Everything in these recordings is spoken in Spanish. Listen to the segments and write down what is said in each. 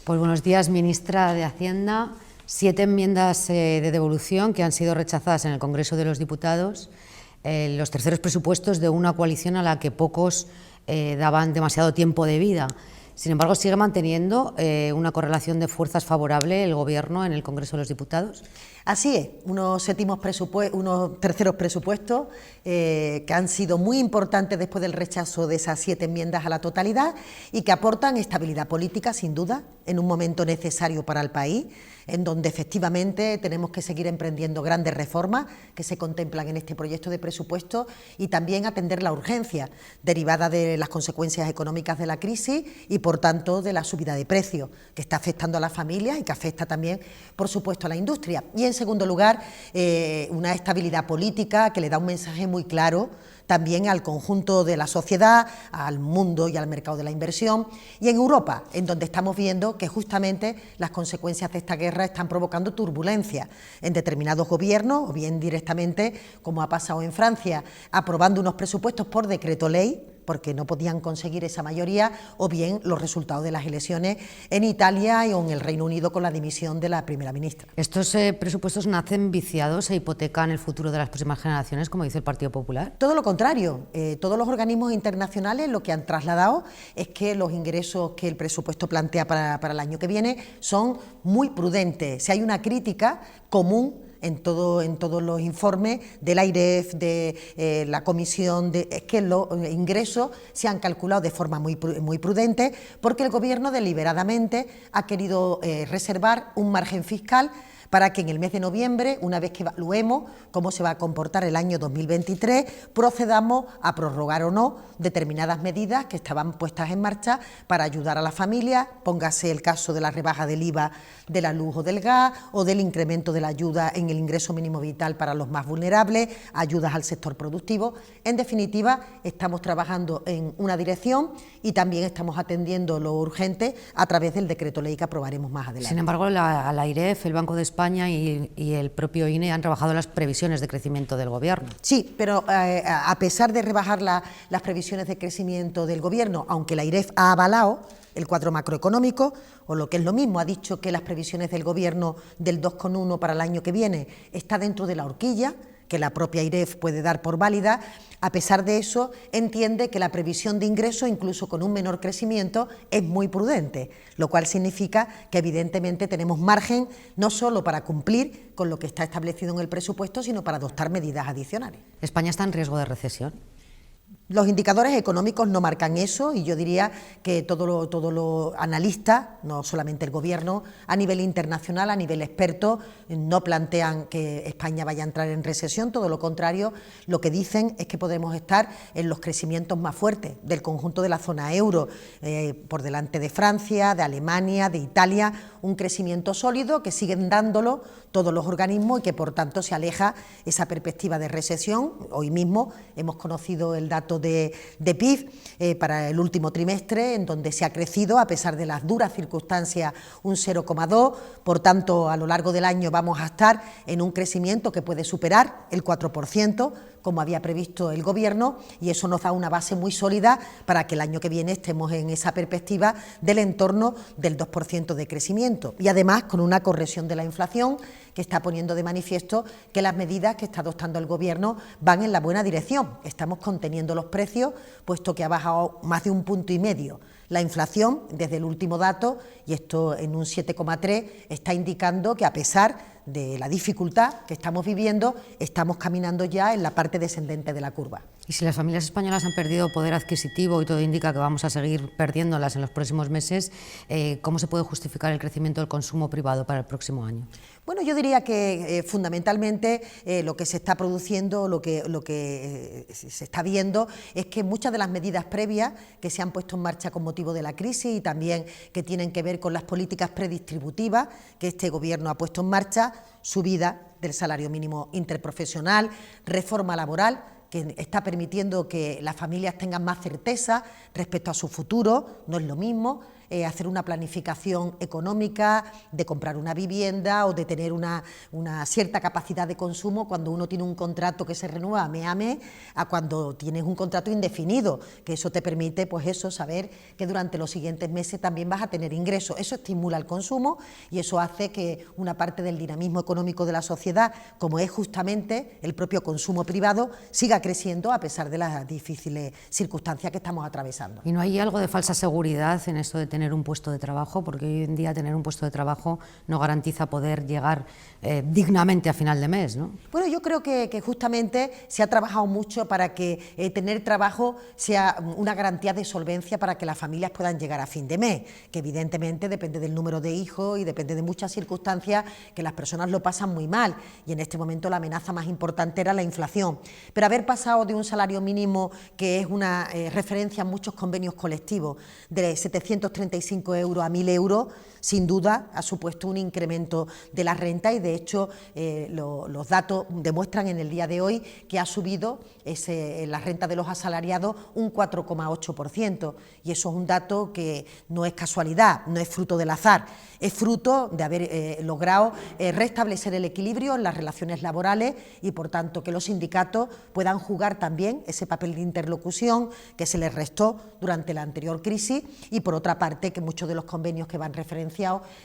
Pues buenos días, ministra de Hacienda. 7 enmiendas de devolución que han sido rechazadas en el Congreso de los Diputados, los terceros presupuestos de una coalición a la que pocos daban demasiado tiempo de vida. Sin embargo, sigue manteniendo una correlación de fuerzas favorable el Gobierno en el Congreso de los Diputados. Así es, unos terceros presupuestos que han sido muy importantes después del rechazo de esas 7 enmiendas a la totalidad y que aportan estabilidad política, sin duda, en un momento necesario para el país, en donde efectivamente tenemos que seguir emprendiendo grandes reformas que se contemplan en este proyecto de presupuesto y también atender la urgencia derivada de las consecuencias económicas de la crisis y, por tanto, de la subida de precios que está afectando a las familias y que afecta también, por supuesto, a la industria. Y, en segundo lugar, una estabilidad política que le da un mensaje muy claro también al conjunto de la sociedad, al mundo y al mercado de la inversión, y en Europa, en donde estamos viendo que justamente las consecuencias de esta guerra están provocando turbulencia en determinados gobiernos, o bien directamente, como ha pasado en Francia, aprobando unos presupuestos por decreto ley, porque no podían conseguir esa mayoría, o bien los resultados de las elecciones en Italia y en el Reino Unido con la dimisión de la primera ministra. ¿Estos presupuestos nacen viciados e hipotecan el futuro de las próximas generaciones, como dice el Partido Popular? Todo lo contrario, todos los organismos internacionales lo que han trasladado es que los ingresos que el presupuesto plantea para el año que viene son muy prudentes. Si hay una crítica común en todos los informes del AIREF, de la Comisión, es que los ingresos se han calculado de forma muy prudente, porque el Gobierno deliberadamente ha querido reservar un margen fiscal para que en el mes de noviembre, una vez que evaluemos cómo se va a comportar el año 2023, procedamos a prorrogar o no determinadas medidas que estaban puestas en marcha para ayudar a las familias, póngase el caso de la rebaja del IVA de la luz o del gas, o del incremento de la ayuda en el ingreso mínimo vital para los más vulnerables, ayudas al sector productivo. En definitiva, estamos trabajando en una dirección y también estamos atendiendo lo urgente a través del decreto ley que aprobaremos más adelante. Sin embargo, la AIREF, el Banco de España y el propio INE han rebajado las previsiones de crecimiento del Gobierno. Sí, pero a pesar de rebajar las previsiones de crecimiento del Gobierno, aunque la AIREF ha avalado el cuadro macroeconómico, o lo que es lo mismo, ha dicho que las previsiones del Gobierno del 2,1 para el año que viene está dentro de la horquilla que la propia AIREF puede dar por válida. A pesar de eso, entiende que la previsión de ingreso, incluso con un menor crecimiento, es muy prudente, lo cual significa que evidentemente tenemos margen no solo para cumplir con lo que está establecido en el presupuesto, sino para adoptar medidas adicionales. ¿España está en riesgo de recesión? Los indicadores económicos no marcan eso, y yo diría que todos los analistas, no solamente el Gobierno, a nivel internacional, a nivel experto, no plantean que España vaya a entrar en recesión. Todo lo contrario, lo que dicen es que podemos estar en los crecimientos más fuertes del conjunto de la zona euro, por delante de Francia, de Alemania, de Italia, un crecimiento sólido que siguen dándolo todos los organismos y que por tanto se aleja esa perspectiva de recesión. Hoy mismo hemos conocido el dato de PIB para el último trimestre, en donde se ha crecido, a pesar de las duras circunstancias, un 0,2, por tanto a lo largo del año vamos a estar en un crecimiento que puede superar el 4%, como había previsto el Gobierno, y eso nos da una base muy sólida para que el año que viene estemos en esa perspectiva del entorno del 2% de crecimiento, y además con una corrección de la inflación que está poniendo de manifiesto que las medidas que está adoptando el Gobierno van en la buena dirección. Estamos conteniendo los precios, puesto que ha bajado más de 1,5 puntos la inflación desde el último dato, y esto en un 7,3 está indicando que, a pesar de la dificultad que estamos viviendo, estamos caminando ya en la parte descendente de la curva. Y si las familias españolas han perdido poder adquisitivo y todo indica que vamos a seguir perdiéndolas en los próximos meses, ¿cómo se puede justificar el crecimiento del consumo privado para el próximo año? Bueno, yo diría que fundamentalmente lo que se está produciendo, lo que se está viendo, es que muchas de las medidas previas que se han puesto en marcha con motivo de la crisis, y también que tienen que ver con las políticas predistributivas que este Gobierno ha puesto en marcha, subida del salario mínimo interprofesional, reforma laboral, que está permitiendo que las familias tengan más certeza respecto a su futuro, no es lo mismo hacer una planificación económica, de comprar una vivienda o de tener una cierta capacidad de consumo cuando uno tiene un contrato que se renueva mes a mes, a cuando tienes un contrato indefinido, que eso te permite, pues eso, saber que durante los siguientes meses también vas a tener ingresos. Eso estimula el consumo y eso hace que una parte del dinamismo económico de la sociedad, como es justamente el propio consumo privado, siga creciendo a pesar de las difíciles circunstancias que estamos atravesando. ¿Y no hay algo de falsa seguridad en esto de tener un puesto de trabajo? Porque hoy en día tener un puesto de trabajo no garantiza poder llegar dignamente a final de mes, ¿no? Bueno, yo creo que justamente se ha trabajado mucho para que tener trabajo sea una garantía de solvencia para que las familias puedan llegar a fin de mes, que evidentemente depende del número de hijos y depende de muchas circunstancias que las personas lo pasan muy mal, y en este momento la amenaza más importante era la inflación. Pero haber pasado de un salario mínimo, que es una referencia en muchos convenios colectivos, de 735 euros a 1.000 euros, sin duda ha supuesto un incremento de la renta, y de hecho los datos demuestran en el día de hoy que ha subido la renta de los asalariados un 4,8%, y eso es un dato que no es casualidad, no es fruto del azar, es fruto de haber logrado restablecer el equilibrio en las relaciones laborales, y por tanto que los sindicatos puedan jugar también ese papel de interlocución que se les restó durante la anterior crisis, y por otra parte que muchos de los convenios que van referenciados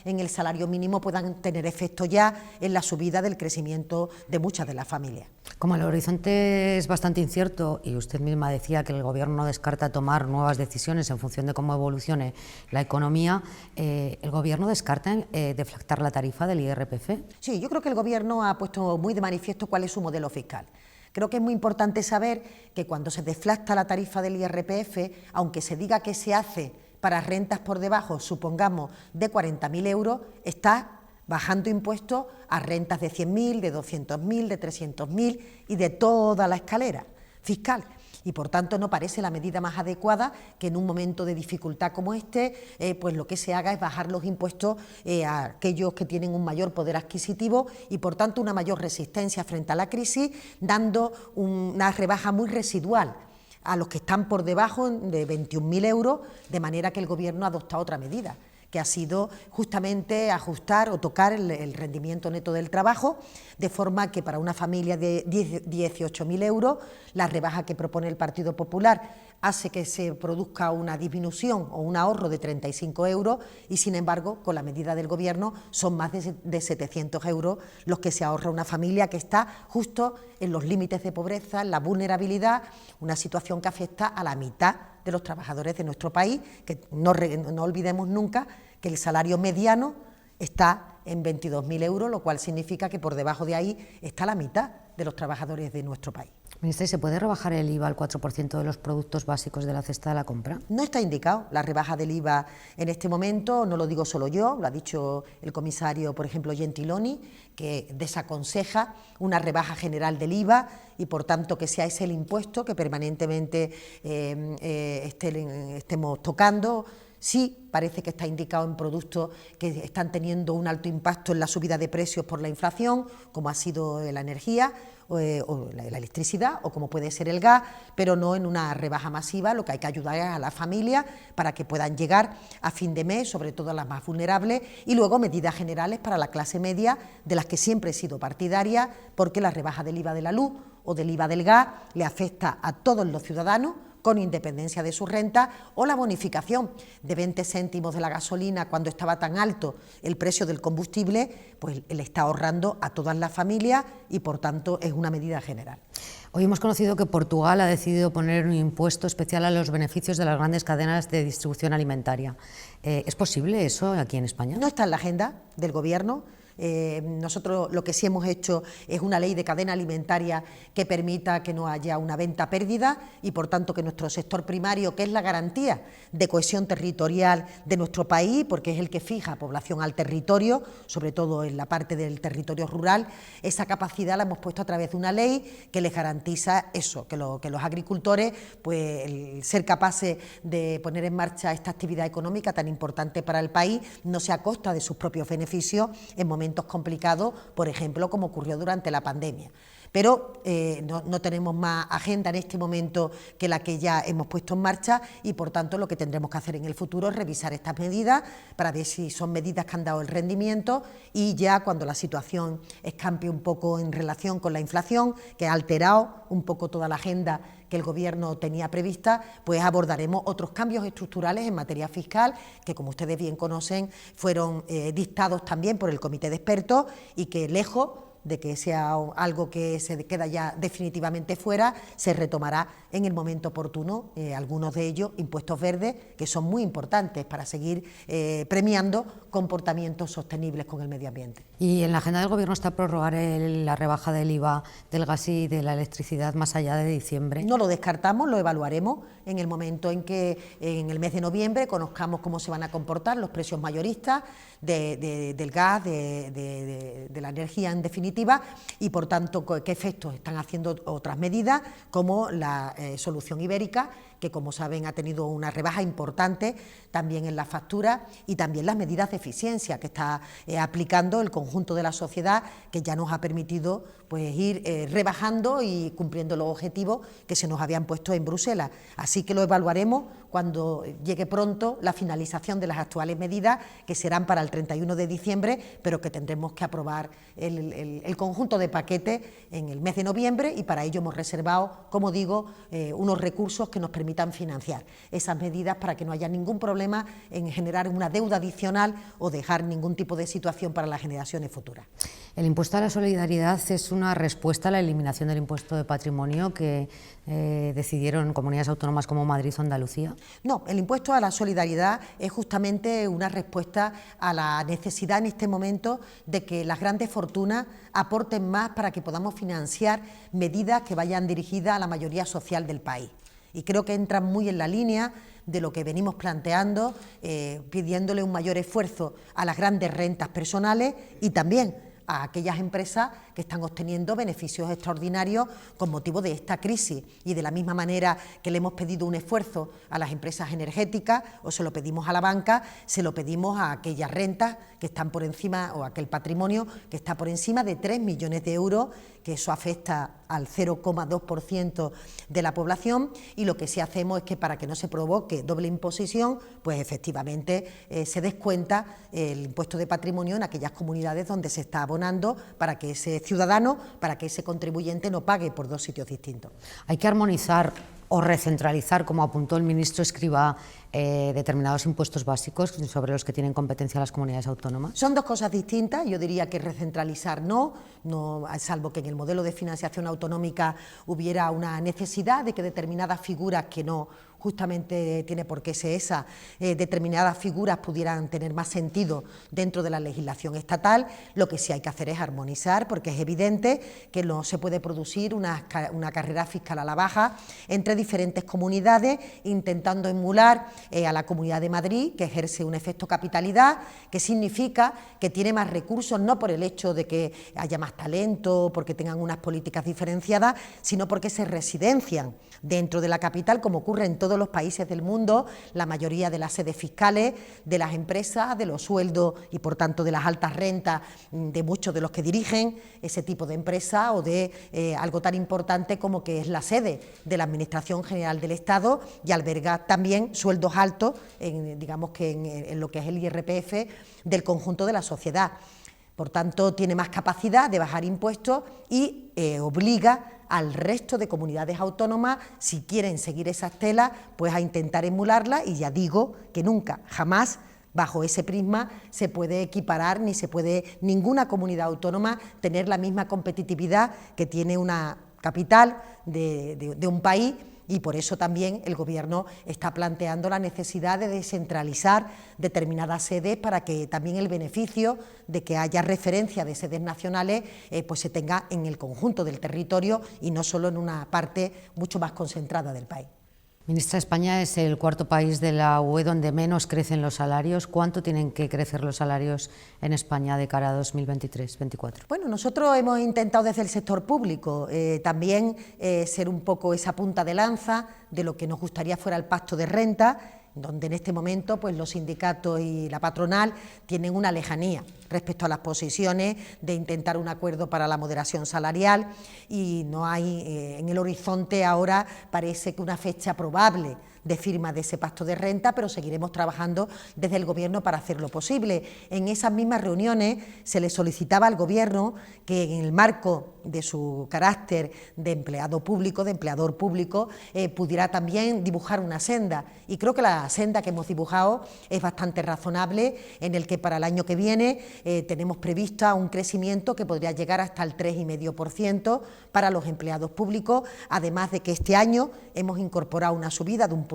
en el salario mínimo puedan tener efecto ya en la subida del crecimiento de muchas de las familias. Como el horizonte es bastante incierto, y usted misma decía que el Gobierno no descarta tomar nuevas decisiones en función de cómo evolucione la economía, ¿el Gobierno descarta deflactar la tarifa del IRPF? Sí, yo creo que el Gobierno ha puesto muy de manifiesto cuál es su modelo fiscal. Creo que es muy importante saber que cuando se deflacta la tarifa del IRPF, aunque se diga que se hace para rentas por debajo, supongamos, de 40.000 euros, está bajando impuestos a rentas de 100.000, de 200.000, de 300.000 y de toda la escalera fiscal. Y por tanto no parece la medida más adecuada que en un momento de dificultad como este, pues lo que se haga es bajar los impuestos a aquellos que tienen un mayor poder adquisitivo y por tanto una mayor resistencia frente a la crisis, dando una rebaja muy residual a los que están por debajo de 21.000 euros, de manera que el Gobierno ha adoptado otra medida, que ha sido justamente ajustar o tocar el rendimiento neto del trabajo, de forma que para una familia de 18.000 euros, la rebaja que propone el Partido Popular hace que se produzca una disminución o un ahorro de 35 euros y, sin embargo, con la medida del Gobierno son más de 700 euros los que se ahorra una familia que está justo en los límites de pobreza, en la vulnerabilidad, una situación que afecta a la mitad de los trabajadores de nuestro país, que no olvidemos nunca que el salario mediano está en 22.000 euros, lo cual significa que por debajo de ahí está la mitad de los trabajadores de nuestro país. Ministra, ¿y se puede rebajar el IVA al 4% de los productos básicos de la cesta de la compra? No está indicado la rebaja del IVA en este momento, no lo digo solo yo, lo ha dicho el comisario, por ejemplo, Gentiloni, que desaconseja una rebaja general del IVA y, por tanto, que sea ese el impuesto que permanentemente estemos tocando. Sí, parece que está indicado en productos que están teniendo un alto impacto en la subida de precios por la inflación, como ha sido la energía o la electricidad, o como puede ser el gas, pero no en una rebaja masiva. Lo que hay que ayudar es a las familias para que puedan llegar a fin de mes, sobre todo a las más vulnerables, y luego medidas generales para la clase media, de las que siempre he sido partidaria, porque la rebaja del IVA de la luz o del IVA del gas le afecta a todos los ciudadanos, con independencia de su renta, o la bonificación de 20 céntimos de la gasolina cuando estaba tan alto el precio del combustible, pues le está ahorrando a todas las familias y por tanto es una medida general. Hoy hemos conocido que Portugal ha decidido poner un impuesto especial a los beneficios de las grandes cadenas de distribución alimentaria. ¿Es posible eso aquí en España? No está en la agenda del Gobierno. Nosotros lo que sí hemos hecho es una ley de cadena alimentaria que permita que no haya una venta pérdida y por tanto que nuestro sector primario, que es la garantía de cohesión territorial de nuestro país, porque es el que fija población al territorio, sobre todo en la parte del territorio rural, esa capacidad la hemos puesto a través de una ley que les garantiza eso, que los agricultores, pues el ser capaces de poner en marcha esta actividad económica tan importante para el país, no sea a costa de sus propios beneficios en momentos complicados, por ejemplo, como ocurrió durante la pandemia. pero no tenemos más agenda en este momento que la que ya hemos puesto en marcha y, por tanto, lo que tendremos que hacer en el futuro es revisar estas medidas para ver si son medidas que han dado el rendimiento y ya cuando la situación escampe un poco en relación con la inflación, que ha alterado un poco toda la agenda que el Gobierno tenía prevista, pues abordaremos otros cambios estructurales en materia fiscal que, como ustedes bien conocen, fueron dictados también por el Comité de Expertos y que, lejos de que sea algo que se queda ya definitivamente fuera, se retomará en el momento oportuno, algunos de ellos impuestos verdes, que son muy importantes para seguir premiando comportamientos sostenibles con el medio ambiente. ¿Y en la agenda del Gobierno está prorrogar la rebaja del IVA del gas y de la electricidad más allá de diciembre? No lo descartamos, lo evaluaremos en el momento en que en el mes de noviembre conozcamos cómo se van a comportar los precios mayoristas del gas, de la energía en definitiva, y por tanto qué efectos están haciendo otras medidas como la solución ibérica, que como saben ha tenido una rebaja importante también en la factura, y también las medidas de eficiencia que está aplicando el conjunto de la sociedad, que ya nos ha permitido pues ir rebajando y cumpliendo los objetivos que se nos habían puesto en Bruselas. Así que lo evaluaremos cuando llegue pronto la finalización de las actuales medidas, que serán para el 31 de diciembre, pero que tendremos que aprobar el conjunto de paquetes en el mes de noviembre, y para ello hemos reservado, como digo, unos recursos que nos permitan financiar esas medidas para que no haya ningún problema en generar una deuda adicional o dejar ningún tipo de situación para las generaciones futuras. El impuesto a la solidaridad es una respuesta a la eliminación del impuesto de patrimonio que decidieron comunidades autónomas como Madrid o Andalucía. No, el impuesto a la solidaridad es justamente una respuesta a la necesidad en este momento de que las grandes fortunas aporten más para que podamos financiar medidas que vayan dirigidas a la mayoría social del país. Y creo que entran muy en la línea de lo que venimos planteando, pidiéndole un mayor esfuerzo a las grandes rentas personales y también a aquellas empresas que están obteniendo beneficios extraordinarios con motivo de esta crisis, y de la misma manera que le hemos pedido un esfuerzo a las empresas energéticas o se lo pedimos a la banca, se lo pedimos a aquellas rentas que están por encima, o aquel patrimonio que está por encima de 3 millones de euros, que eso afecta al 0,2% de la población, y lo que sí hacemos es que, para que no se provoque doble imposición, pues efectivamente se descuenta el impuesto de patrimonio en aquellas comunidades donde se está abonando, para que ese ciudadano, para que ese contribuyente no pague por dos sitios distintos. Hay que armonizar o recentralizar, como apuntó el ministro Escrivá, determinados impuestos básicos sobre los que tienen competencia las comunidades autónomas. Son dos cosas distintas. Yo diría que recentralizar no, salvo que en el modelo de financiación autonómica hubiera una necesidad de que determinadas figuras que no justamente tiene por qué ser esa, determinadas figuras pudieran tener más sentido dentro de la legislación estatal. Lo que sí hay que hacer es armonizar, porque es evidente que no se puede producir una carrera fiscal a la baja entre diferentes comunidades, intentando emular a la Comunidad de Madrid, que ejerce un efecto capitalidad, que significa que tiene más recursos, no por el hecho de que haya más talento, porque tengan unas políticas diferenciadas, sino porque se residencian dentro de la capital, como ocurre en todos los países del mundo, la mayoría de las sedes fiscales, de las empresas, de los sueldos y por tanto de las altas rentas de muchos de los que dirigen ese tipo de empresa, o de algo tan importante como que es la sede de la Administración General del Estado, y alberga también sueldos altos digamos que en lo que es el IRPF del conjunto de la sociedad. Por tanto, tiene más capacidad de bajar impuestos y obliga al resto de comunidades autónomas, si quieren seguir esa estela, pues a intentar emularla, y ya digo que nunca, jamás, bajo ese prisma se puede equiparar, ni se puede ninguna comunidad autónoma tener la misma competitividad que tiene una capital de un país. Y por eso también el Gobierno está planteando la necesidad de descentralizar determinadas sedes, para que también el beneficio de que haya referencia de sedes nacionales pues se tenga en el conjunto del territorio y no solo en una parte mucho más concentrada del país. Ministra, España es el cuarto país de la UE donde menos crecen los salarios. ¿Cuánto tienen que crecer los salarios en España de cara a 2023-2024? Bueno, nosotros hemos intentado desde el sector público también ser un poco esa punta de lanza de lo que nos gustaría fuera el pacto de renta, donde en este momento pues los sindicatos y la patronal tienen una lejanía respecto a las posiciones de intentar un acuerdo para la moderación salarial, y no hay en el horizonte ahora parece que una fecha probable de firma de ese pacto de renta, pero seguiremos trabajando desde el Gobierno para hacerlo posible. En esas mismas reuniones se le solicitaba al Gobierno que, en el marco de su carácter de empleado público, de empleador público, pudiera también dibujar una senda, y creo que la senda que hemos dibujado es bastante razonable, en el que para el año que viene tenemos prevista un crecimiento que podría llegar hasta el 3,5% para los empleados públicos, además de que este año hemos incorporado una subida de 1,5 punto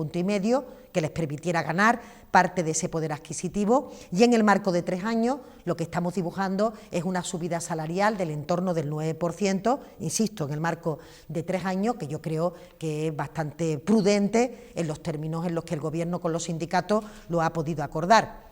que les permitiera ganar parte de ese poder adquisitivo, y en el marco de 3 años lo que estamos dibujando es una subida salarial del entorno del 9%, insisto, en el marco de 3 años, que yo creo que es bastante prudente en los términos en los que el Gobierno con los sindicatos lo ha podido acordar,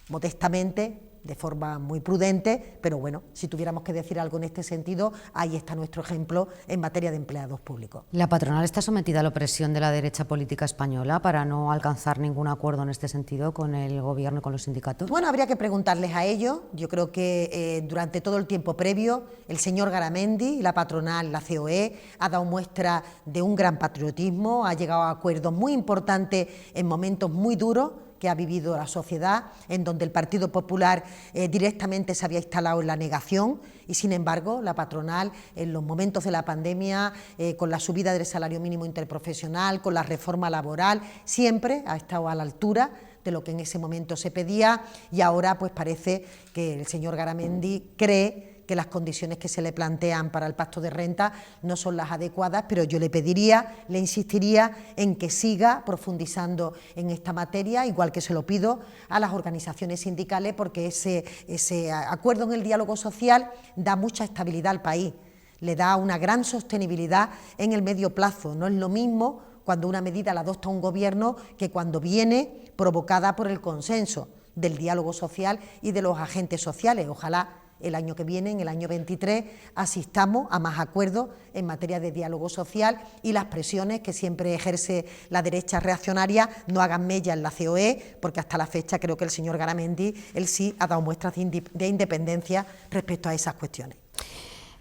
modestamente, de forma muy prudente, pero bueno, si tuviéramos que decir algo en este sentido, ahí está nuestro ejemplo en materia de empleados públicos. ¿La patronal está sometida a la opresión de la derecha política española para no alcanzar ningún acuerdo en este sentido con el Gobierno y con los sindicatos? Bueno, habría que preguntarles a ellos. Yo creo que durante todo el tiempo previo, el señor Garamendi y la patronal, la COE, ha dado muestra de un gran patriotismo, ha llegado a acuerdos muy importantes en momentos muy duros que ha vivido la sociedad, en donde el Partido Popular directamente se había instalado en la negación, y sin embargo la patronal en los momentos de la pandemia, con la subida del salario mínimo interprofesional, con la reforma laboral, siempre ha estado a la altura de lo que en ese momento se pedía, y ahora pues parece que el señor Garamendi cree que las condiciones que se le plantean para el pacto de renta no son las adecuadas, pero yo le pediría, le insistiría en que siga profundizando en esta materia, igual que se lo pido a las organizaciones sindicales, porque ese acuerdo en el diálogo social da mucha estabilidad al país, le da una gran sostenibilidad en el medio plazo. No es lo mismo cuando una medida la adopta un gobierno que cuando viene provocada por el consenso del diálogo social y de los agentes sociales. Ojalá el año que viene, en el año 23, asistamos a más acuerdos en materia de diálogo social, y las presiones que siempre ejerce la derecha reaccionaria no hagan mella en la COE, porque hasta la fecha creo que el señor Garamendi, él sí ha dado muestras de independencia respecto a esas cuestiones.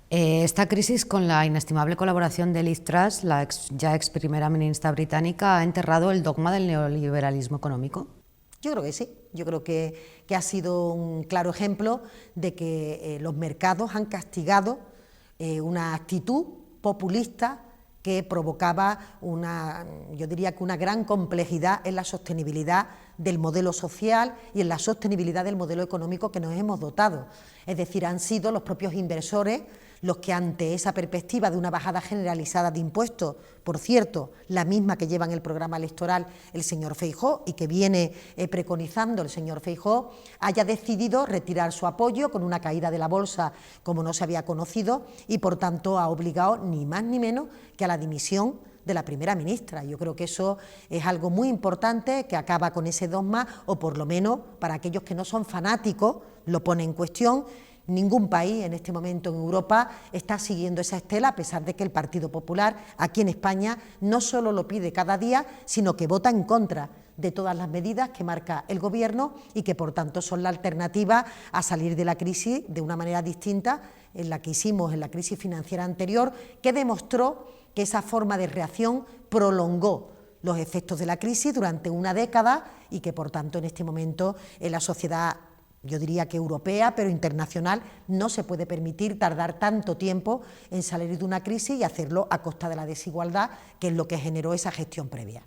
Esta crisis, con la inestimable colaboración de Liz Truss, la ya ex primera ministra británica, ¿ha enterrado el dogma del neoliberalismo económico? Yo creo que sí, yo creo que ha sido un claro ejemplo de que los mercados han castigado una actitud populista que provocaba yo diría que una gran complejidad en la sostenibilidad del modelo social y en la sostenibilidad del modelo económico que nos hemos dotado. Es decir, han sido los propios inversores los que, ante esa perspectiva de una bajada generalizada de impuestos, por cierto, la misma que lleva en el programa electoral el señor Feijóo y que viene preconizando el señor Feijóo, haya decidido retirar su apoyo con una caída de la bolsa como no se había conocido, y por tanto ha obligado ni más ni menos que a la dimisión de la primera ministra. Yo creo que eso es algo muy importante, que acaba con ese dogma, o por lo menos para aquellos que no son fanáticos lo pone en cuestión. Ningún país en este momento en Europa está siguiendo esa estela, a pesar de que el Partido Popular aquí en España no solo lo pide cada día, sino que vota en contra de todas las medidas que marca el Gobierno y que por tanto son la alternativa a salir de la crisis de una manera distinta en la que hicimos en la crisis financiera anterior, que demostró que esa forma de reacción prolongó los efectos de la crisis durante una década, y que por tanto en este momento en la sociedad, yo diría que europea, pero internacional, no se puede permitir tardar tanto tiempo en salir de una crisis y hacerlo a costa de la desigualdad, que es lo que generó esa gestión previa.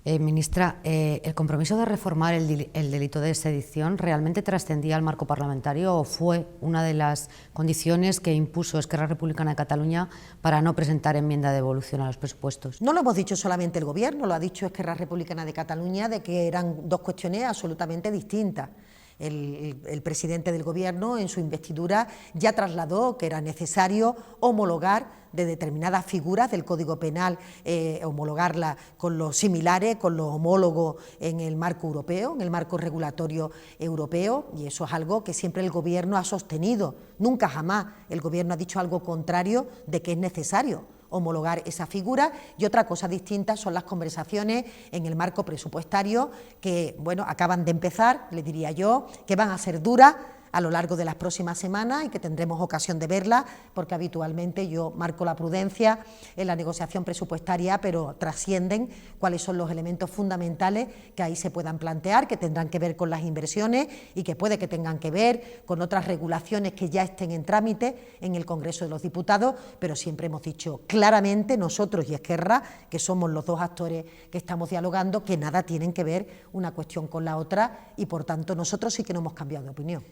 Ministra, ¿el compromiso de reformar el delito de sedición realmente trascendía al marco parlamentario o fue una de las condiciones que impuso Esquerra Republicana de Cataluña para no presentar enmienda de devolución a los presupuestos? No lo hemos dicho solamente el Gobierno, lo ha dicho Esquerra Republicana de Cataluña, de que eran dos cuestiones absolutamente distintas. El presidente del Gobierno en su investidura ya trasladó que era necesario homologar de determinadas figuras del Código Penal, homologarlas con los similares, con los homólogos en el marco europeo, en el marco regulatorio europeo, y eso es algo que siempre el Gobierno ha sostenido. Nunca jamás el Gobierno ha dicho algo contrario de que es necesario homologar esa figura, y otra cosa distinta son las conversaciones en el marco presupuestario que, bueno, acaban de empezar, le diría yo, que van a ser duras a lo largo de las próximas semanas y que tendremos ocasión de verla, porque habitualmente yo marco la prudencia en la negociación presupuestaria, pero trascienden cuáles son los elementos fundamentales que ahí se puedan plantear, que tendrán que ver con las inversiones y que puede que tengan que ver con otras regulaciones que ya estén en trámite en el Congreso de los Diputados, pero siempre hemos dicho claramente, nosotros y Esquerra, que somos los dos actores que estamos dialogando, que nada tienen que ver una cuestión con la otra y, por tanto, nosotros sí que no hemos cambiado de opinión.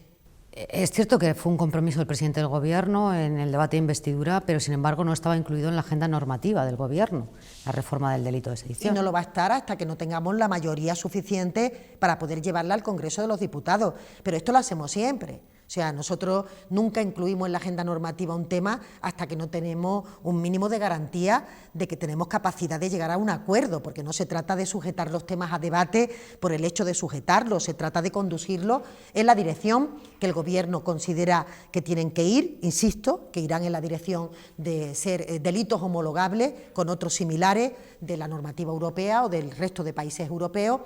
Es cierto que fue un compromiso del presidente del Gobierno en el debate de investidura, pero sin embargo no estaba incluido en la agenda normativa del Gobierno, la reforma del delito de sedición. Y no lo va a estar hasta que no tengamos la mayoría suficiente para poder llevarla al Congreso de los Diputados. Pero esto lo hacemos siempre. O sea, nosotros nunca incluimos en la agenda normativa un tema hasta que no tenemos un mínimo de garantía de que tenemos capacidad de llegar a un acuerdo, porque no se trata de sujetar los temas a debate por el hecho de sujetarlos, se trata de conducirlos en la dirección que el Gobierno considera que tienen que ir, insisto, que irán en la dirección de ser delitos homologables con otros similares de la normativa europea o del resto de países europeos.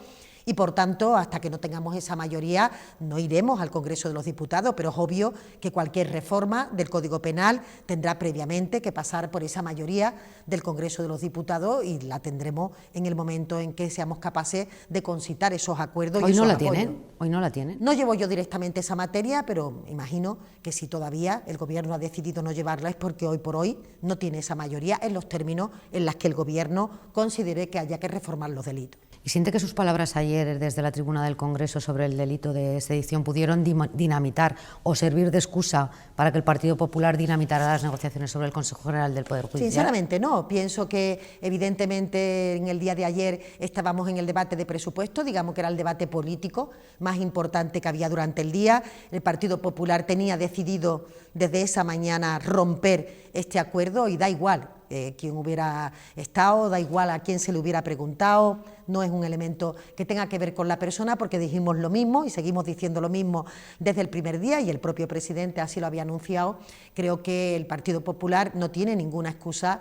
Y, por tanto, hasta que no tengamos esa mayoría, no iremos al Congreso de los Diputados, pero es obvio que cualquier reforma del Código Penal tendrá previamente que pasar por esa mayoría del Congreso de los Diputados y la tendremos en el momento en que seamos capaces de concitar esos acuerdos. Hoy no la tienen, hoy no la tienen. No llevo yo directamente esa materia, pero imagino que si todavía el Gobierno ha decidido no llevarla es porque hoy por hoy no tiene esa mayoría en los términos en los que el Gobierno considere que haya que reformar los delitos. ¿Y siente que sus palabras ayer desde la tribuna del Congreso sobre el delito de sedición pudieron dinamitar o servir de excusa para que el Partido Popular dinamitara las negociaciones sobre el Consejo General del Poder Judicial? Sinceramente no, pienso que evidentemente en el día de ayer estábamos en el debate de presupuesto, digamos que era el debate político más importante que había durante el día. El Partido Popular tenía decidido desde esa mañana romper este acuerdo y da igual quién hubiera estado, da igual a quién se le hubiera preguntado, no es un elemento que tenga que ver con la persona, porque dijimos lo mismo y seguimos diciendo lo mismo desde el primer día y el propio presidente así lo había anunciado. Creo que el Partido Popular no tiene ninguna excusa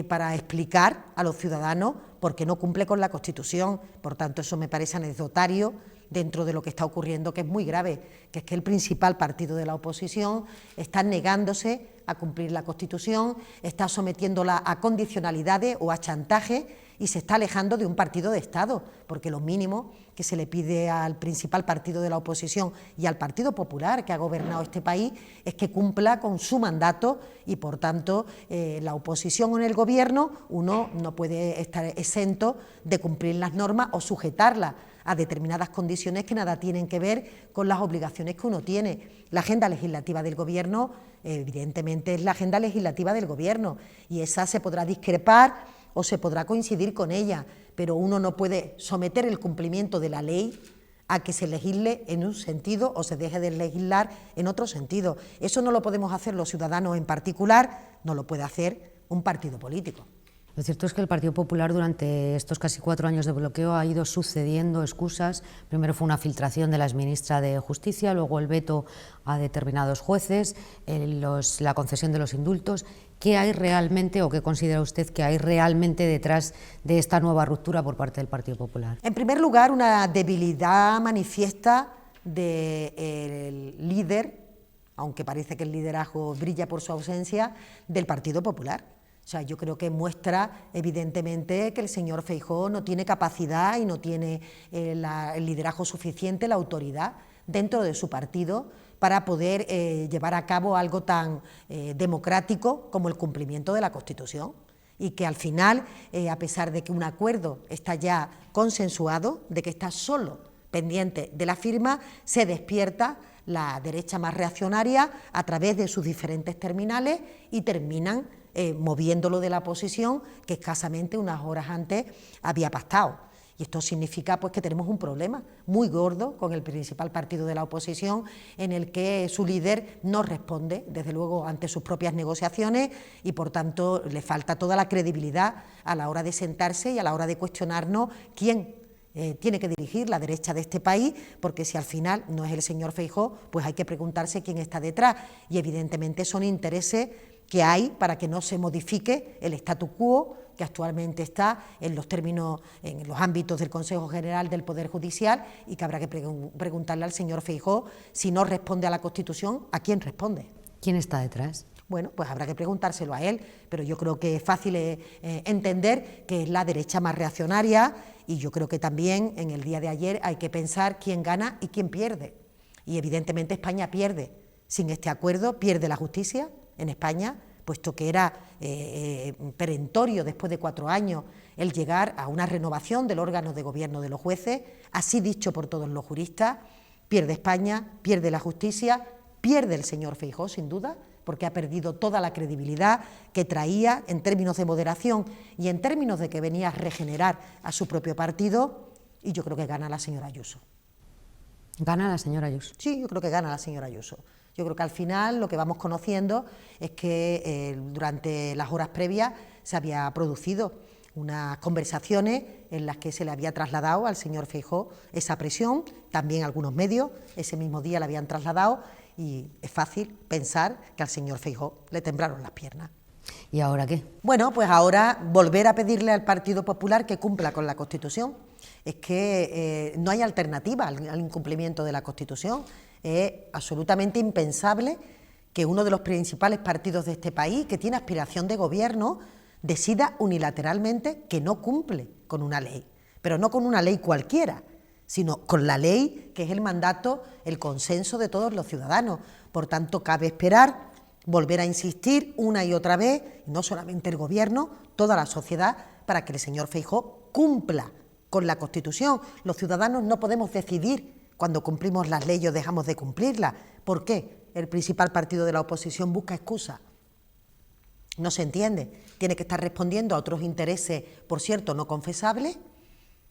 para explicar a los ciudadanos por qué no cumple con la Constitución, por tanto eso me parece anecdotario dentro de lo que está ocurriendo, que es muy grave, que es que el principal partido de la oposición está negándose a cumplir la Constitución, está sometiéndola a condicionalidades o a chantaje y se está alejando de un partido de Estado, porque lo mínimo que se le pide al principal partido de la oposición y al Partido Popular, que ha gobernado este país, es que cumpla con su mandato y, por tanto, la oposición o en el Gobierno, uno no puede estar exento de cumplir las normas o sujetarlas a determinadas condiciones que nada tienen que ver con las obligaciones que uno tiene. La agenda legislativa del Gobierno, evidentemente, es la agenda legislativa del Gobierno y esa se podrá discrepar o se podrá coincidir con ella, pero uno no puede someter el cumplimiento de la ley a que se legisle en un sentido o se deje de legislar en otro sentido. Eso no lo podemos hacer los ciudadanos en particular, no lo puede hacer un partido político. Lo cierto es que el Partido Popular durante estos casi 4 años de bloqueo ha ido sucediendo excusas. Primero fue una filtración de la exministra de Justicia, luego el veto a determinados jueces, la concesión de los indultos. ¿Qué hay realmente o qué considera usted que hay realmente detrás de esta nueva ruptura por parte del Partido Popular? En primer lugar, una debilidad manifiesta del líder, aunque parece que el liderazgo brilla por su ausencia, del Partido Popular. O sea, yo creo que muestra evidentemente que el señor Feijóo no tiene capacidad y no tiene el liderazgo suficiente, la autoridad dentro de su partido para poder llevar a cabo algo tan democrático como el cumplimiento de la Constitución. Y que al final, a pesar de que un acuerdo está ya consensuado, de que está solo pendiente de la firma, se despierta la derecha más reaccionaria a través de sus diferentes terminales y terminan moviéndolo de la posición que escasamente unas horas antes había pactado. Y esto significa pues, que tenemos un problema muy gordo con el principal partido de la oposición, en el que su líder no responde, desde luego, ante sus propias negociaciones y, por tanto, le falta toda la credibilidad a la hora de sentarse y a la hora de cuestionarnos quién tiene que dirigir la derecha de este país, porque si al final no es el señor Feijóo, pues hay que preguntarse quién está detrás. Y evidentemente son intereses que hay para que no se modifique el statu quo que actualmente está en los términos, en los ámbitos del Consejo General del Poder Judicial, y que habrá que preguntarle al señor Feijóo, si no responde a la Constitución, ¿a quién responde? ¿Quién está detrás? Bueno, pues habrá que preguntárselo a él, pero yo creo que es fácil entender que es la derecha más reaccionaria, y yo creo que también en el día de ayer hay que pensar quién gana y quién pierde. Y evidentemente España pierde. Sin este acuerdo pierde la justicia en España, puesto que era perentorio después de 4 años el llegar a una renovación del órgano de gobierno de los jueces, así dicho por todos los juristas. Pierde España, pierde la justicia, pierde el señor Feijóo, sin duda, porque ha perdido toda la credibilidad que traía en términos de moderación y en términos de que venía a regenerar a su propio partido, y yo creo que gana la señora Ayuso. ¿Gana la señora Ayuso? Sí, yo creo que gana la señora Ayuso. Yo creo que al final lo que vamos conociendo es que durante las horas previas se había producido unas conversaciones en las que se le había trasladado al señor Feijóo esa presión, también algunos medios ese mismo día le habían trasladado, y es fácil pensar que al señor Feijóo le temblaron las piernas. ¿Y ahora qué? Bueno, pues ahora volver a pedirle al Partido Popular que cumpla con la Constitución. Es que no hay alternativa al incumplimiento de la Constitución. Es absolutamente impensable que uno de los principales partidos de este país, que tiene aspiración de gobierno, decida unilateralmente que no cumple con una ley, pero no con una ley cualquiera, sino con la ley que es el mandato, el consenso de todos los ciudadanos. Por tanto, cabe esperar, volver a insistir una y otra vez, no solamente el Gobierno, toda la sociedad, para que el señor Feijóo cumpla con la Constitución. Los ciudadanos no podemos decidir cuando cumplimos las leyes o dejamos de cumplirlas. ¿Por qué? El principal partido de la oposición busca excusas. No se entiende. Tiene que estar respondiendo a otros intereses, por cierto, no confesables,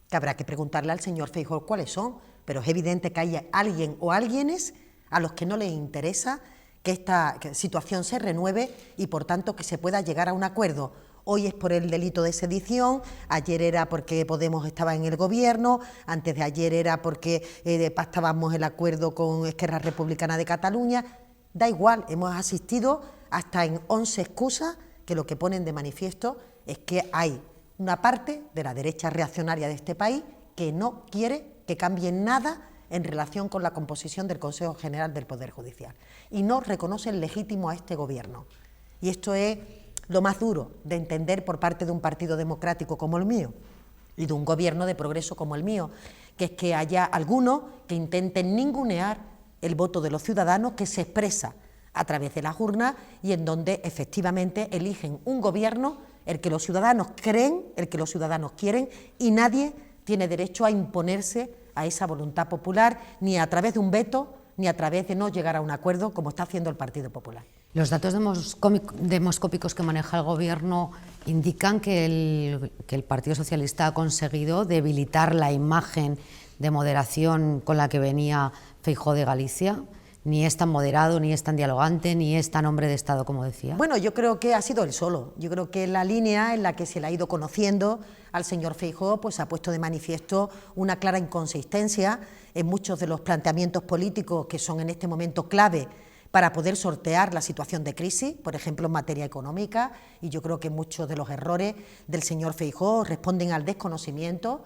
que habrá que preguntarle al señor Feijóo cuáles son, pero es evidente que hay alguien o alguienes a los que no les interesa que esta situación se renueve y, por tanto, que se pueda llegar a un acuerdo. Hoy es por el delito de sedición, ayer era porque Podemos estaba en el Gobierno, antes de ayer era porque pactábamos el acuerdo con Esquerra Republicana de Cataluña. Da igual, hemos asistido hasta en 11 excusas que lo que ponen de manifiesto es que hay una parte de la derecha reaccionaria de este país que no quiere que cambie nada en relación con la composición del Consejo General del Poder Judicial y no reconocen legítimo a este Gobierno. Y esto es lo más duro de entender por parte de un partido democrático como el mío y de un Gobierno de progreso como el mío, que es que haya algunos que intenten ningunear el voto de los ciudadanos que se expresa a través de las urnas y en donde efectivamente eligen un Gobierno el que los ciudadanos creen, el que los ciudadanos quieren, y nadie tiene derecho a imponerse a esa voluntad popular, ni a través de un veto, ni a través de no llegar a un acuerdo, como está haciendo el Partido Popular. Los datos demoscópicos que maneja el Gobierno indican que el Partido Socialista ha conseguido debilitar la imagen de moderación con la que venía Feijóo de Galicia. Ni es tan moderado, ni es tan dialogante, ni es tan hombre de Estado, como decía. Bueno, yo creo que ha sido él solo. Yo creo que la línea en la que se le ha ido conociendo al señor Feijóo pues ha puesto de manifiesto una clara inconsistencia en muchos de los planteamientos políticos que son en este momento clave para poder sortear la situación de crisis, por ejemplo en materia económica, y yo creo que muchos de los errores del señor Feijóo responden al desconocimiento.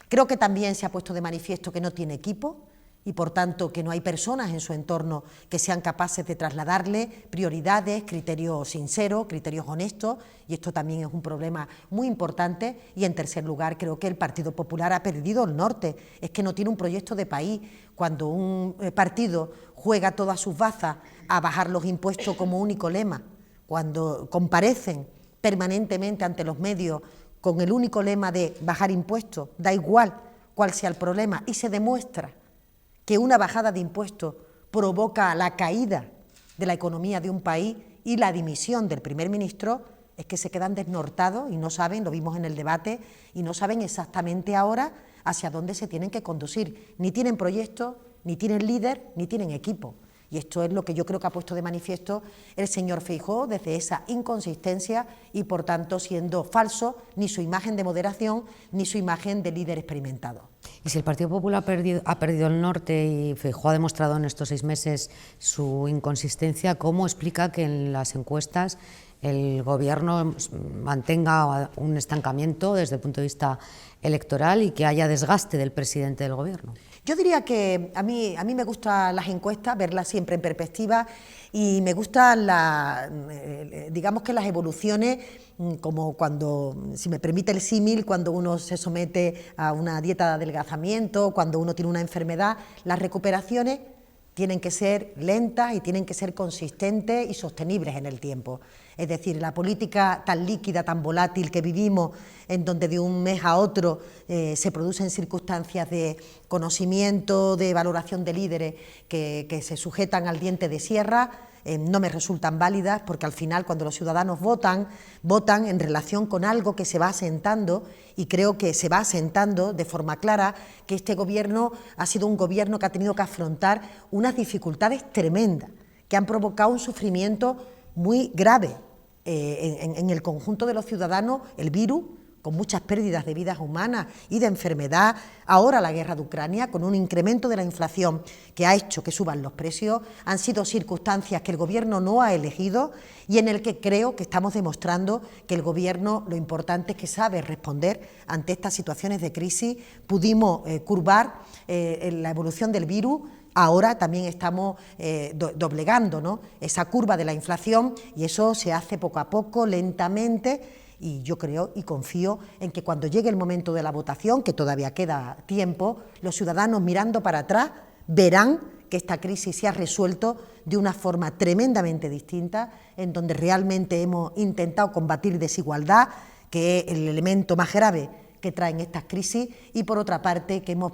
Creo que también se ha puesto de manifiesto que no tiene equipo, y por tanto que no hay personas en su entorno que sean capaces de trasladarle prioridades, criterios sinceros, criterios honestos, y esto también es un problema muy importante. Y en tercer lugar, creo que el Partido Popular ha perdido el norte, es que no tiene un proyecto de país. Cuando un partido juega todas sus bazas a bajar los impuestos como único lema, cuando comparecen permanentemente ante los medios con el único lema de bajar impuestos, da igual cuál sea el problema, y se demuestra que una bajada de impuestos provoca la caída de la economía de un país y la dimisión del primer ministro, es que se quedan desnortados y no saben, lo vimos en el debate, y no saben exactamente ahora hacia dónde se tienen que conducir. Ni tienen proyecto, ni tienen líder, ni tienen equipo. Y esto es lo que yo creo que ha puesto de manifiesto el señor Feijóo desde esa inconsistencia y, por tanto, siendo falso ni su imagen de moderación ni su imagen de líder experimentado. Y si el Partido Popular ha perdido el norte y Feijóo ha demostrado en estos 6 meses su inconsistencia, ¿cómo explica que en las encuestas el Gobierno mantenga un estancamiento desde el punto de vista electoral y que haya desgaste del presidente del Gobierno? Yo diría que a mí me gustan las encuestas, verlas siempre en perspectiva, y me gustan digamos que las evoluciones, como cuando, si me permite el símil, cuando uno se somete a una dieta de adelgazamiento, cuando uno tiene una enfermedad, las recuperaciones tienen que ser lentas y tienen que ser consistentes y sostenibles en el tiempo. Es decir, la política tan líquida, tan volátil que vivimos, en donde de un mes a otro se producen circunstancias de conocimiento, de valoración de líderes que se sujetan al diente de sierra, no me resultan válidas, porque al final, cuando los ciudadanos votan en relación con algo que se va asentando, y creo que se va asentando de forma clara que este Gobierno ha sido un Gobierno que ha tenido que afrontar unas dificultades tremendas, que han provocado un sufrimiento muy grave en el conjunto de los ciudadanos, el virus, con muchas pérdidas de vidas humanas y de enfermedad, ahora la guerra de Ucrania, con un incremento de la inflación que ha hecho que suban los precios, han sido circunstancias que el Gobierno no ha elegido y en el que creo que estamos demostrando que el Gobierno, lo importante es que sabe responder ante estas situaciones de crisis. Pudimos curvar la evolución del virus. Ahora también estamos doblegando, ¿no?, esa curva de la inflación, y eso se hace poco a poco, lentamente, y yo creo y confío en que cuando llegue el momento de la votación, que todavía queda tiempo, los ciudadanos, mirando para atrás, verán que esta crisis se ha resuelto de una forma tremendamente distinta, en donde realmente hemos intentado combatir desigualdad, que es el elemento más grave que traen estas crisis, y por otra parte que hemos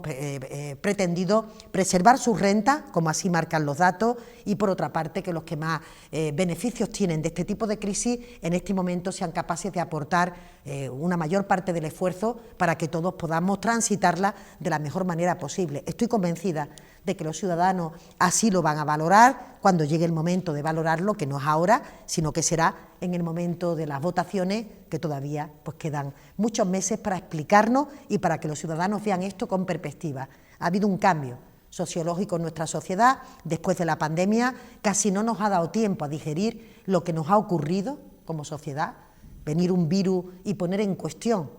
pretendido preservar sus rentas, como así marcan los datos, y por otra parte que los que más beneficios tienen de este tipo de crisis en este momento sean capaces de aportar una mayor parte del esfuerzo para que todos podamos transitarla de la mejor manera posible. Estoy convencida de que los ciudadanos así lo van a valorar cuando llegue el momento de valorarlo, que no es ahora, sino que será en el momento de las votaciones, que todavía pues quedan muchos meses para explicarnos y para que los ciudadanos vean esto con perspectiva. Ha habido un cambio sociológico en nuestra sociedad después de la pandemia, casi no nos ha dado tiempo a digerir lo que nos ha ocurrido como sociedad, venir un virus y poner en cuestión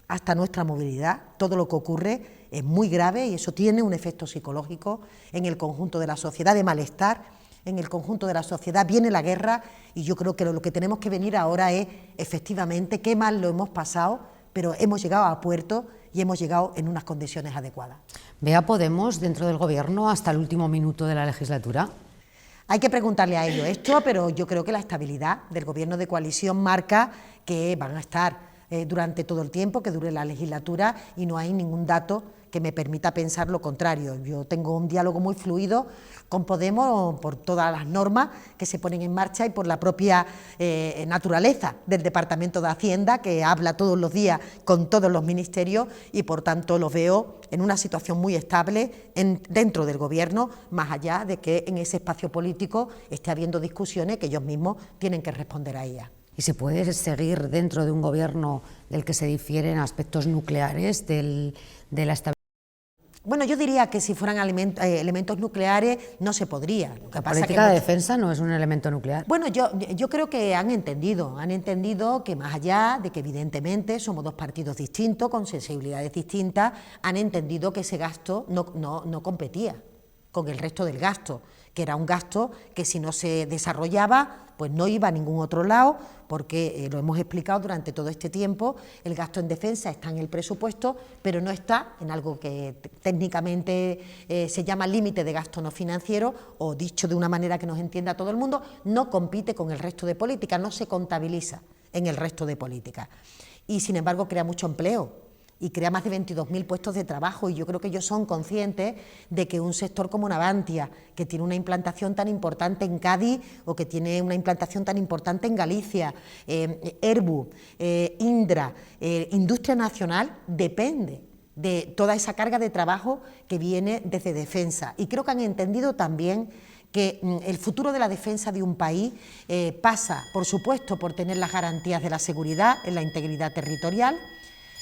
hasta nuestra movilidad. Todo lo que ocurre es muy grave y eso tiene un efecto psicológico en el conjunto de la sociedad, de malestar. En el conjunto de la sociedad viene la guerra, y yo creo que lo que tenemos que venir ahora es, efectivamente, qué mal lo hemos pasado, pero hemos llegado a puerto y hemos llegado en unas condiciones adecuadas. ¿Ve a Podemos dentro del Gobierno hasta el último minuto de la legislatura? Hay que preguntarle a ellos esto, pero yo creo que la estabilidad del Gobierno de coalición marca que van a estar durante todo el tiempo que dure la legislatura, y no hay ningún dato que me permita pensar lo contrario. Yo tengo un diálogo muy fluido con Podemos por todas las normas que se ponen en marcha y por la propia naturaleza del Departamento de Hacienda, que habla todos los días con todos los ministerios, y por tanto los veo en una situación muy estable dentro del Gobierno, más allá de que en ese espacio político esté habiendo discusiones que ellos mismos tienen que responder a ellas. ¿Y se puede seguir dentro de un Gobierno del que se difieren aspectos nucleares de la estabilidad? Bueno, yo diría que si fueran elementos nucleares no se podría. La política de defensa no es un elemento nuclear. Bueno, yo creo que han entendido que más allá de que evidentemente somos dos partidos distintos, con sensibilidades distintas, han entendido que ese gasto no competía con el resto del gasto, que era un gasto que si no se desarrollaba, pues no iba a ningún otro lado, porque lo hemos explicado durante todo este tiempo, el gasto en defensa está en el presupuesto, pero no está en algo que técnicamente se llama límite de gasto no financiero, o dicho de una manera que nos entienda todo el mundo, no compite con el resto de políticas, no se contabiliza en el resto de políticas. Y sin embargo crea mucho empleo, y crea más de 22.000 puestos de trabajo, y yo creo que ellos son conscientes de que un sector como Navantia, que tiene una implantación tan importante en Cádiz o que tiene una implantación tan importante en Galicia, Airbus, Indra, Industria Nacional, depende de toda esa carga de trabajo que viene desde defensa. Y creo que han entendido también que el futuro de la defensa de un país pasa, por supuesto, por tener las garantías de la seguridad en la integridad territorial,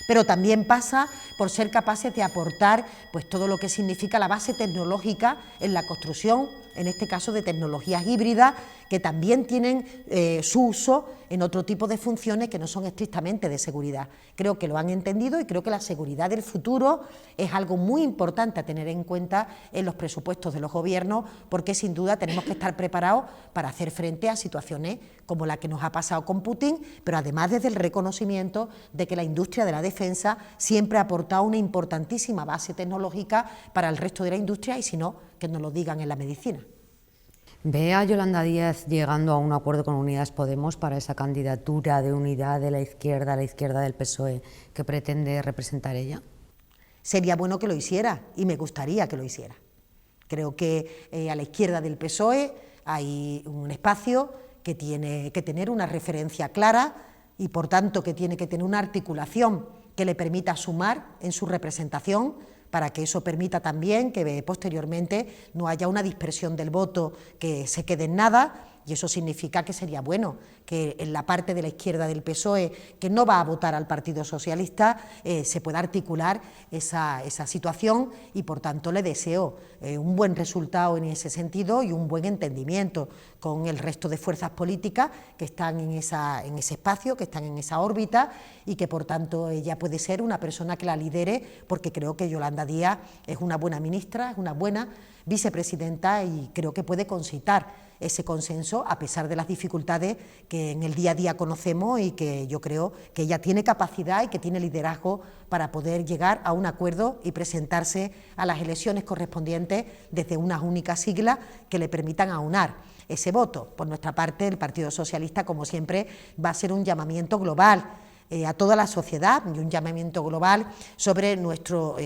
pero también pasa por ser capaces de aportar pues, todo lo que significa la base tecnológica en la construcción, en este caso de tecnologías híbridas, que también tienen su uso en otro tipo de funciones que no son estrictamente de seguridad. Creo que lo han entendido y creo que la seguridad del futuro es algo muy importante a tener en cuenta en los presupuestos de los gobiernos, porque sin duda tenemos que estar preparados para hacer frente a situaciones como la que nos ha pasado con Putin, pero además desde el reconocimiento de que la industria de la defensa siempre ha aportado una importantísima base tecnológica para el resto de la industria, y si no, que nos lo digan en la medicina. ¿Ve a Yolanda Díaz llegando a un acuerdo con Unidas Podemos para esa candidatura de unidad de la izquierda del PSOE que pretende representar ella? Sería bueno que lo hiciera y me gustaría que lo hiciera. Creo que a la izquierda del PSOE hay un espacio que tiene que tener una referencia clara y por tanto que tiene que tener una articulación que le permita sumar en su representación, para que eso permita también que posteriormente no haya una dispersión del voto que se quede en nada, y eso significa que sería bueno que en la parte de la izquierda del PSOE que no va a votar al Partido Socialista se pueda articular esa situación, y por tanto le deseo un buen resultado en ese sentido y un buen entendimiento con el resto de fuerzas políticas que están en ese espacio, que están en esa órbita, y que por tanto ella puede ser una persona que la lidere, porque creo que Yolanda Díaz es una buena ministra, es una buena vicepresidenta y creo que puede concitar ese consenso a pesar de las dificultades que en el día a día conocemos, y que yo creo que ella tiene capacidad y que tiene liderazgo para poder llegar a un acuerdo y presentarse a las elecciones correspondientes desde unas únicas siglas que le permitan aunar ese voto. Por nuestra parte, el Partido Socialista, como siempre, va a ser un llamamiento global a toda la sociedad y un llamamiento global sobre nuestro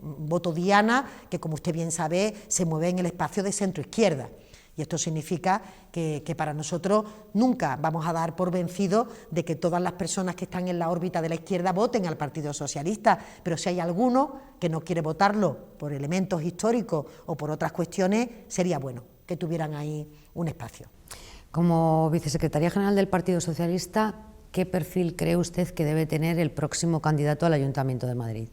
voto diana, que como usted bien sabe se mueve en el espacio de centro-izquierda. Y esto significa que para nosotros nunca vamos a dar por vencido de que todas las personas que están en la órbita de la izquierda voten al Partido Socialista, pero si hay alguno que no quiere votarlo por elementos históricos o por otras cuestiones, sería bueno que tuvieran ahí un espacio. Como vicesecretaria general del Partido Socialista, ¿qué perfil cree usted que debe tener el próximo candidato al Ayuntamiento de Madrid?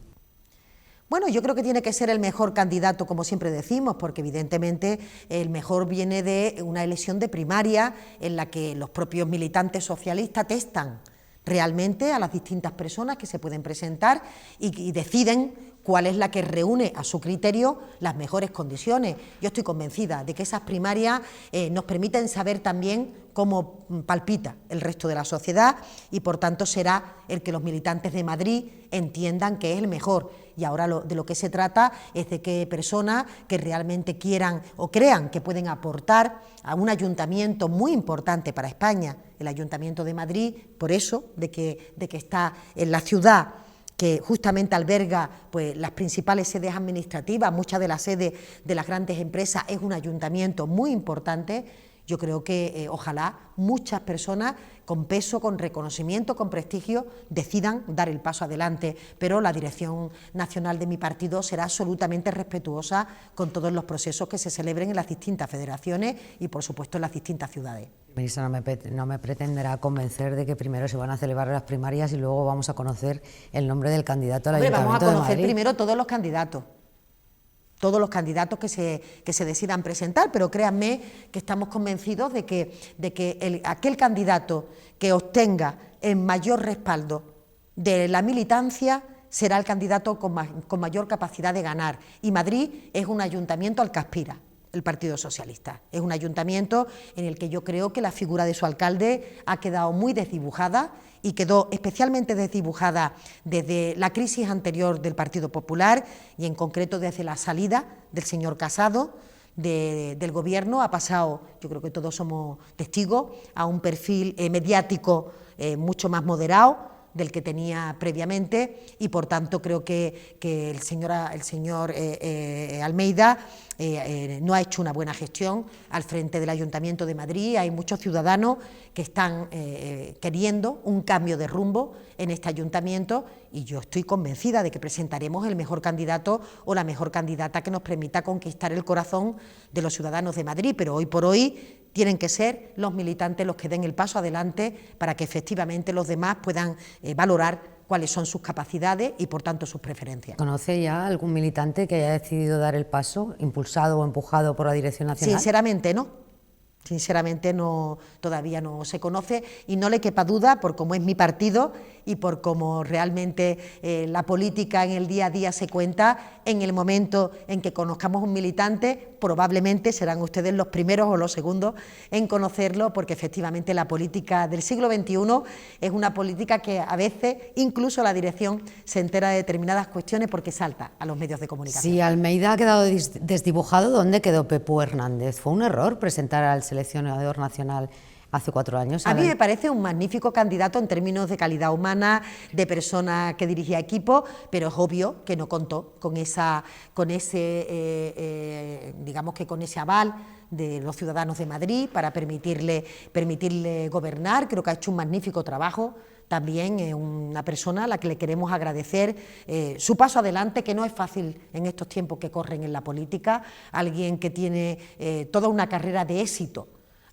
Bueno, yo creo que tiene que ser el mejor candidato, como siempre decimos, porque evidentemente el mejor viene de una elección de primaria en la que los propios militantes socialistas testan realmente a las distintas personas que se pueden presentar y deciden cuál es la que reúne a su criterio las mejores condiciones. Yo estoy convencida de que esas primarias nos permiten saber también cómo palpita el resto de la sociedad, y por tanto será el que los militantes de Madrid entiendan que es el mejor. Y ahora de lo que se trata es de que personas que realmente quieran o crean que pueden aportar a un ayuntamiento muy importante para España, el Ayuntamiento de Madrid, por eso de que está en la ciudad que justamente alberga pues, las principales sedes administrativas, muchas de las sedes de las grandes empresas, es un ayuntamiento muy importante. Yo creo que ojalá muchas personas con peso, con reconocimiento, con prestigio, decidan dar el paso adelante, pero la dirección nacional de mi partido será absolutamente respetuosa con todos los procesos que se celebren en las distintas federaciones y, por supuesto, en las distintas ciudades. Ministra, no me pretenderá convencer de que primero se van a celebrar las primarias y luego vamos a conocer el nombre del candidato al Ayuntamiento de Madrid. Vamos a conocer primero todos los candidatos que se decidan presentar, pero créanme que estamos convencidos de que aquel candidato que obtenga el mayor respaldo de la militancia será el candidato con mayor capacidad de ganar. Y Madrid es un ayuntamiento al que aspira el Partido Socialista. Es un ayuntamiento en el que yo creo que la figura de su alcalde ha quedado muy desdibujada, y quedó especialmente desdibujada desde la crisis anterior del Partido Popular y en concreto desde la salida del señor Casado del gobierno. Ha pasado, yo creo que todos somos testigos, a un perfil mediático mucho más moderado, del que tenía previamente, y por tanto creo que el señor Almeida no ha hecho una buena gestión al frente del Ayuntamiento de Madrid. Hay muchos ciudadanos que están queriendo un cambio de rumbo en este ayuntamiento, y yo estoy convencida de que presentaremos el mejor candidato o la mejor candidata que nos permita conquistar el corazón de los ciudadanos de Madrid, pero hoy por hoy tienen que ser los militantes los que den el paso adelante para que efectivamente los demás puedan valorar cuáles son sus capacidades y, por tanto, sus preferencias. ¿Conoce ya algún militante que haya decidido dar el paso, impulsado o empujado por la Dirección Nacional? Sinceramente no. Sinceramente no, todavía no se conoce, y no le quepa duda, por cómo es mi partido y por cómo realmente la política en el día a día se cuenta. En el momento en que conozcamos un militante, probablemente serán ustedes los primeros o los segundos en conocerlo, porque efectivamente la política del siglo XXI es una política que a veces incluso la dirección se entera de determinadas cuestiones porque salta a los medios de comunicación. Si Almeida ha quedado desdibujado, ¿dónde quedó Pepu Hernández? ¿Fue un error presentar al seleccionador nacional hace 4 años? A mí me parece un magnífico candidato en términos de calidad humana, de persona que dirigía equipo, pero es obvio que no contó con ese aval de los ciudadanos de Madrid para permitirle gobernar. Creo que ha hecho un magnífico trabajo. También es una persona a la que le queremos agradecer su paso adelante, que no es fácil en estos tiempos que corren en la política. Alguien que tiene toda una carrera de éxito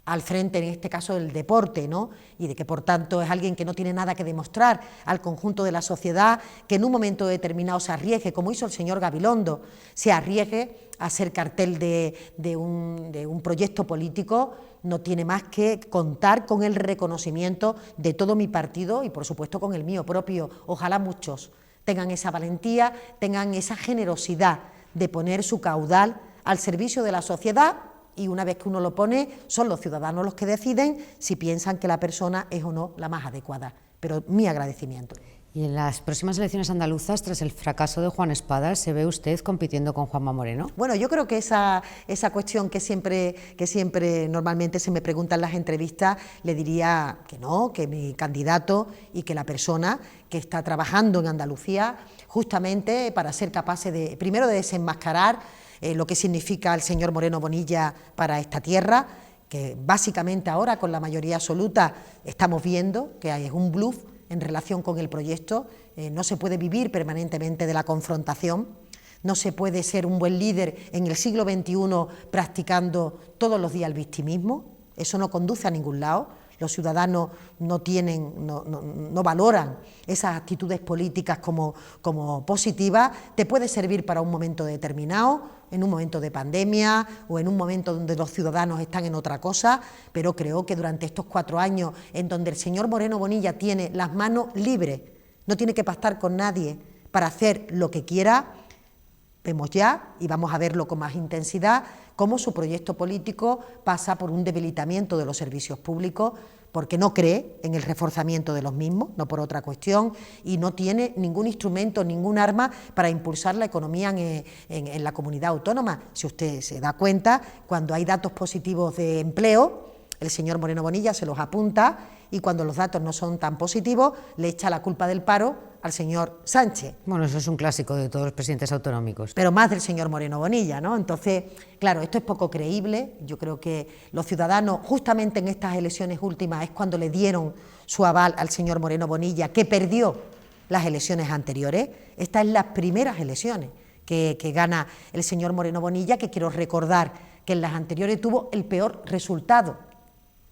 al frente, en este caso, del deporte, ¿no? Y de que, por tanto, es alguien que no tiene nada que demostrar al conjunto de la sociedad, que en un momento determinado se arriesgue, como hizo el señor Gabilondo, se arriesgue a ser cartel de un proyecto político. No tiene más que contar con el reconocimiento de todo mi partido y, por supuesto, con el mío propio. Ojalá muchos tengan esa valentía, tengan esa generosidad de poner su caudal al servicio de la sociedad, y una vez que uno lo pone, son los ciudadanos los que deciden si piensan que la persona es o no la más adecuada. Pero mi agradecimiento. Y en las próximas elecciones andaluzas, tras el fracaso de Juan Espadas, ¿se ve usted compitiendo con Juanma Moreno? Bueno, yo creo que esa cuestión que siempre normalmente se me pregunta en las entrevistas, le diría que no, que mi candidato y que la persona que está trabajando en Andalucía justamente para ser capaces de, primero, de desenmascarar lo que significa el señor Moreno Bonilla para esta tierra, que básicamente ahora con la mayoría absoluta estamos viendo que es un bluff en relación con el proyecto. No se puede vivir permanentemente de la confrontación, no se puede ser un buen líder en el siglo XXI practicando todos los días el victimismo. Eso no conduce a ningún lado. Los ciudadanos no valoran esas actitudes políticas como positivas. Te puede servir para un momento determinado, en un momento de pandemia o en un momento donde los ciudadanos están en otra cosa, pero creo que durante estos 4 años en donde el señor Moreno Bonilla tiene las manos libres, no tiene que pactar con nadie para hacer lo que quiera, vemos ya, y vamos a verlo con más intensidad, cómo su proyecto político pasa por un debilitamiento de los servicios públicos, porque no cree en el reforzamiento de los mismos, no por otra cuestión, y no tiene ningún instrumento, ningún arma para impulsar la economía en la comunidad autónoma. Si usted se da cuenta, cuando hay datos positivos de empleo, el señor Moreno Bonilla se los apunta, y cuando los datos no son tan positivos, le echa la culpa del paro al señor Sánchez. Bueno, eso es un clásico de todos los presidentes autonómicos. Pero más del señor Moreno Bonilla, ¿no? Entonces, claro, esto es poco creíble. Yo creo que los ciudadanos, justamente en estas elecciones últimas, es cuando le dieron su aval al señor Moreno Bonilla, que perdió las elecciones anteriores. Estas son las primeras elecciones que gana el señor Moreno Bonilla, que quiero recordar que en las anteriores tuvo el peor resultado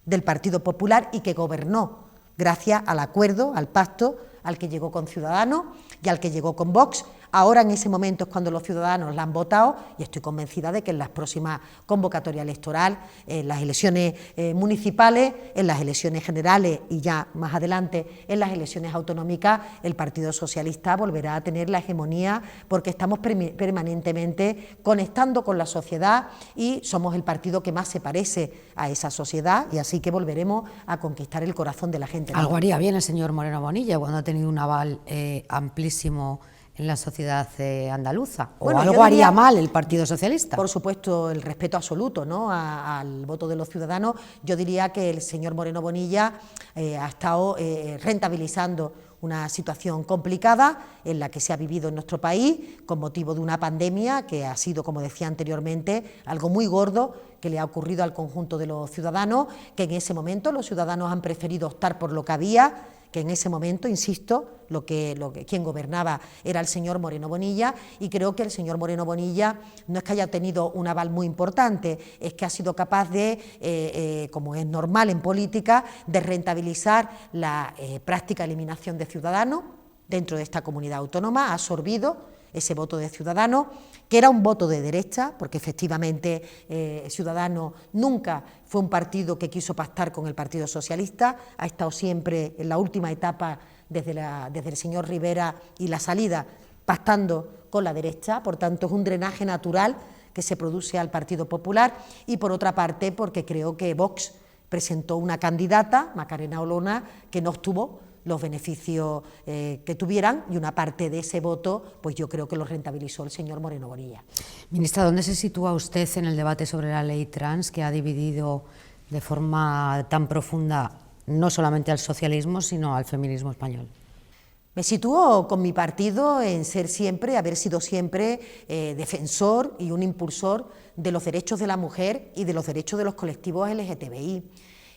del Partido Popular y que gobernó gracias al acuerdo, al pacto al que llegó con Ciudadanos y al que llegó con Vox. Ahora, en ese momento, es cuando los ciudadanos la han votado, y estoy convencida de que en las próximas convocatorias electorales, en las elecciones municipales, en las elecciones generales y ya más adelante en las elecciones autonómicas, el Partido Socialista volverá a tener la hegemonía, porque estamos permanentemente conectando con la sociedad y somos el partido que más se parece a esa sociedad, y así que volveremos a conquistar el corazón de la gente. Algo haría bien el señor Moreno Bonilla cuando ha tenido un aval amplísimo en la sociedad andaluza, o bueno, algo haría mal el Partido Socialista. Por supuesto, el respeto absoluto, ¿no?, al voto de los ciudadanos. Yo diría que el señor Moreno Bonilla ha estado rentabilizando una situación complicada en la que se ha vivido en nuestro país con motivo de una pandemia que ha sido, como decía anteriormente, algo muy gordo que le ha ocurrido al conjunto de los ciudadanos, que en ese momento los ciudadanos han preferido optar por lo que había, que en ese momento, insisto, quien gobernaba era el señor Moreno Bonilla, y creo que el señor Moreno Bonilla no es que haya tenido un aval muy importante, es que ha sido capaz de, como es normal en política, de rentabilizar la práctica eliminación de Ciudadanos dentro de esta comunidad autónoma, ha absorbido ese voto de Ciudadanos, que era un voto de derecha, porque efectivamente Ciudadanos nunca fue un partido que quiso pactar con el Partido Socialista, ha estado siempre en la última etapa desde el señor Rivera y la salida pactando con la derecha, por tanto es un drenaje natural que se produce al Partido Popular, y por otra parte porque creo que Vox presentó una candidata, Macarena Olona, que no obtuvo los beneficios que tuvieran, y una parte de ese voto, pues yo creo que lo rentabilizó el señor Moreno Bonilla. Ministra, ¿dónde se sitúa usted en el debate sobre la ley trans, que ha dividido de forma tan profunda no solamente al socialismo, sino al feminismo español? Me sitúo con mi partido en haber sido siempre defensor y un impulsor de los derechos de la mujer y de los derechos de los colectivos LGTBI.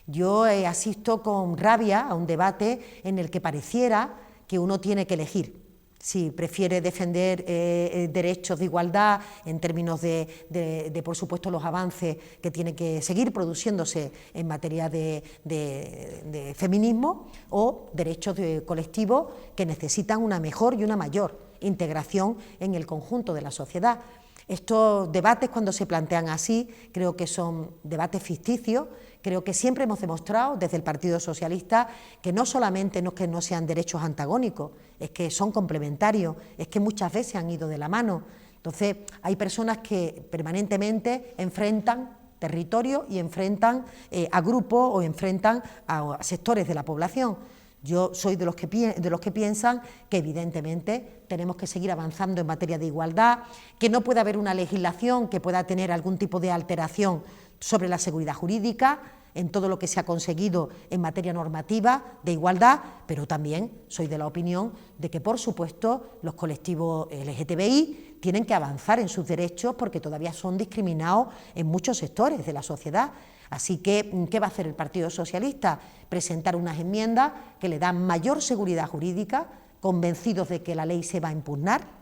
Yo asisto con rabia a un debate en el que pareciera que uno tiene que elegir si prefiere defender derechos de igualdad en términos de, por supuesto, los avances que tienen que seguir produciéndose en materia de feminismo, o derechos colectivos que necesitan una mejor y una mayor integración en el conjunto de la sociedad. Estos debates, cuando se plantean así, creo que son debates ficticios. Creo que siempre hemos demostrado desde el Partido Socialista que no solamente no es que no sean derechos antagónicos, es que son complementarios, es que muchas veces han ido de la mano. Entonces, hay personas que permanentemente enfrentan territorios y enfrentan a grupos o enfrentan a sectores de la población. Yo soy de los que piensan que evidentemente tenemos que seguir avanzando en materia de igualdad, que no puede haber una legislación que pueda tener algún tipo de alteración sobre la seguridad jurídica en todo lo que se ha conseguido en materia normativa de igualdad, pero también soy de la opinión de que, por supuesto, los colectivos LGTBI tienen que avanzar en sus derechos porque todavía son discriminados en muchos sectores de la sociedad. Así que, ¿qué va a hacer el Partido Socialista? Presentar unas enmiendas que le dan mayor seguridad jurídica, convencidos de que la ley se va a impugnar,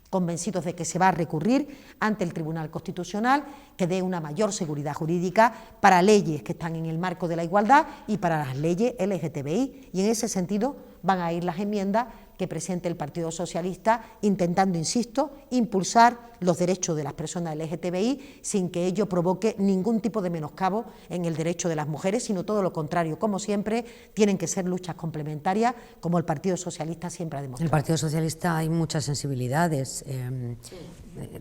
convencidos de que se va a recurrir ante el Tribunal Constitucional, que dé una mayor seguridad jurídica para leyes que están en el marco de la igualdad y para las leyes LGTBI. Y en ese sentido van a ir las enmiendas que presente el Partido Socialista, intentando, insisto, impulsar los derechos de las personas LGTBI sin que ello provoque ningún tipo de menoscabo en el derecho de las mujeres, sino todo lo contrario. Como siempre, tienen que ser luchas complementarias, como el Partido Socialista siempre ha demostrado. En el Partido Socialista hay muchas sensibilidades.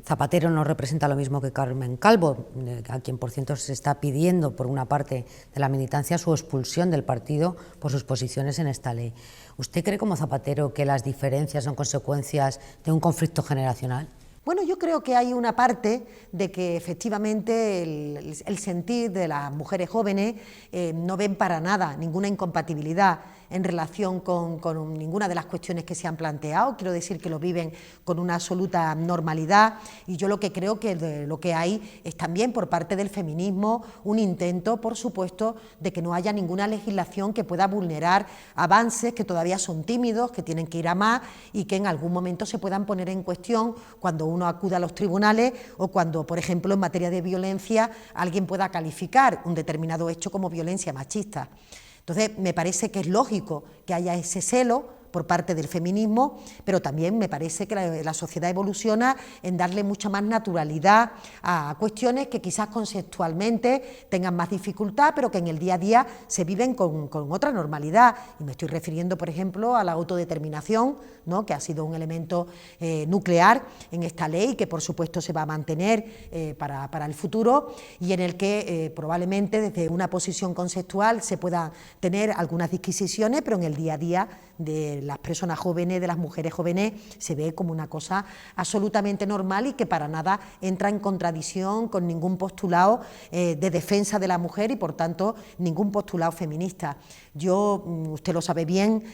Zapatero no representa lo mismo que Carmen Calvo, a quien, por cierto, se está pidiendo, por una parte de la militancia, su expulsión del partido por sus posiciones en esta ley. ¿Usted cree, como Zapatero, que las diferencias son consecuencias de un conflicto generacional? Bueno, yo creo que hay una parte de que efectivamente el sentir de las mujeres jóvenes no ven para nada ninguna incompatibilidad en relación con ninguna de las cuestiones que se han planteado. Quiero decir que lo viven con una absoluta normalidad, y yo lo que creo que lo que hay es también por parte del feminismo un intento, por supuesto, de que no haya ninguna legislación que pueda vulnerar avances que todavía son tímidos, que tienen que ir a más y que en algún momento se puedan poner en cuestión cuando uno acude a los tribunales o cuando, por ejemplo, en materia de violencia alguien pueda calificar un determinado hecho como violencia machista. Entonces, me parece que es lógico que haya ese celo por parte del feminismo, pero también me parece que la sociedad evoluciona en darle mucha más naturalidad a cuestiones que quizás conceptualmente tengan más dificultad, pero que en el día a día se viven con otra normalidad. Y me estoy refiriendo, por ejemplo, a la autodeterminación, ¿no?, que ha sido un elemento nuclear en esta ley, que por supuesto se va a mantener para el futuro, y en el que probablemente desde una posición conceptual se pueda tener algunas disquisiciones, pero en el día a día de las personas jóvenes, de las mujeres jóvenes, se ve como una cosa absolutamente normal y que para nada entra en contradicción con ningún postulado de defensa de la mujer y, por tanto, ningún postulado feminista. Yo, usted lo sabe bien,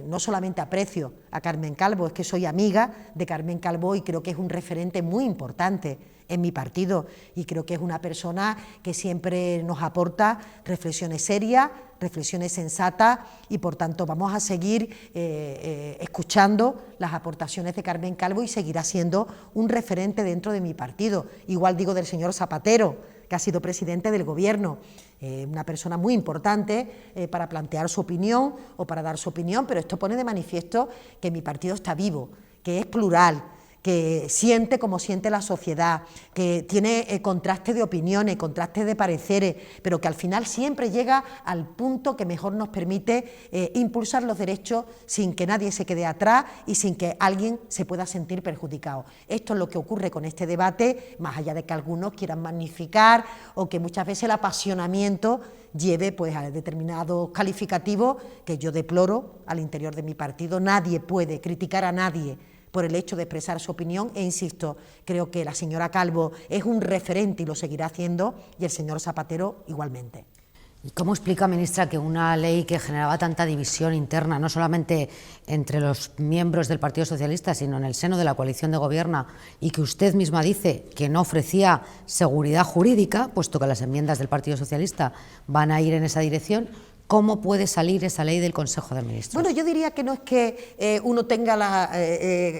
no solamente aprecio a Carmen Calvo, es que soy amiga de Carmen Calvo y creo que es un referente muy importante en mi partido y creo que es una persona que siempre nos aporta reflexiones serias, reflexiones sensatas y por tanto vamos a seguir escuchando las aportaciones de Carmen Calvo y seguirá siendo un referente dentro de mi partido. Igual digo del señor Zapatero, que ha sido presidente del gobierno, una persona muy importante para plantear su opinión o para dar su opinión, pero esto pone de manifiesto que mi partido está vivo, que es plural, que siente como siente la sociedad, que tiene contraste de opiniones, contraste de pareceres, pero que al final siempre llega al punto que mejor nos permite impulsar los derechos sin que nadie se quede atrás y sin que alguien se pueda sentir perjudicado. Esto es lo que ocurre con este debate, más allá de que algunos quieran magnificar o que muchas veces el apasionamiento lleve pues a determinados calificativos que yo deploro al interior de mi partido. Nadie puede criticar a nadie por el hecho de expresar su opinión e insisto, creo que la señora Calvo es un referente y lo seguirá haciendo y el señor Zapatero igualmente. ¿Y cómo explica, ministra, que una ley que generaba tanta división interna, no solamente entre los miembros del Partido Socialista, sino en el seno de la coalición de gobierno, y que usted misma dice que no ofrecía seguridad jurídica, puesto que las enmiendas del Partido Socialista van a ir en esa dirección, ¿cómo puede salir esa ley del Consejo de Ministros? Bueno, yo diría que no es que uno tenga la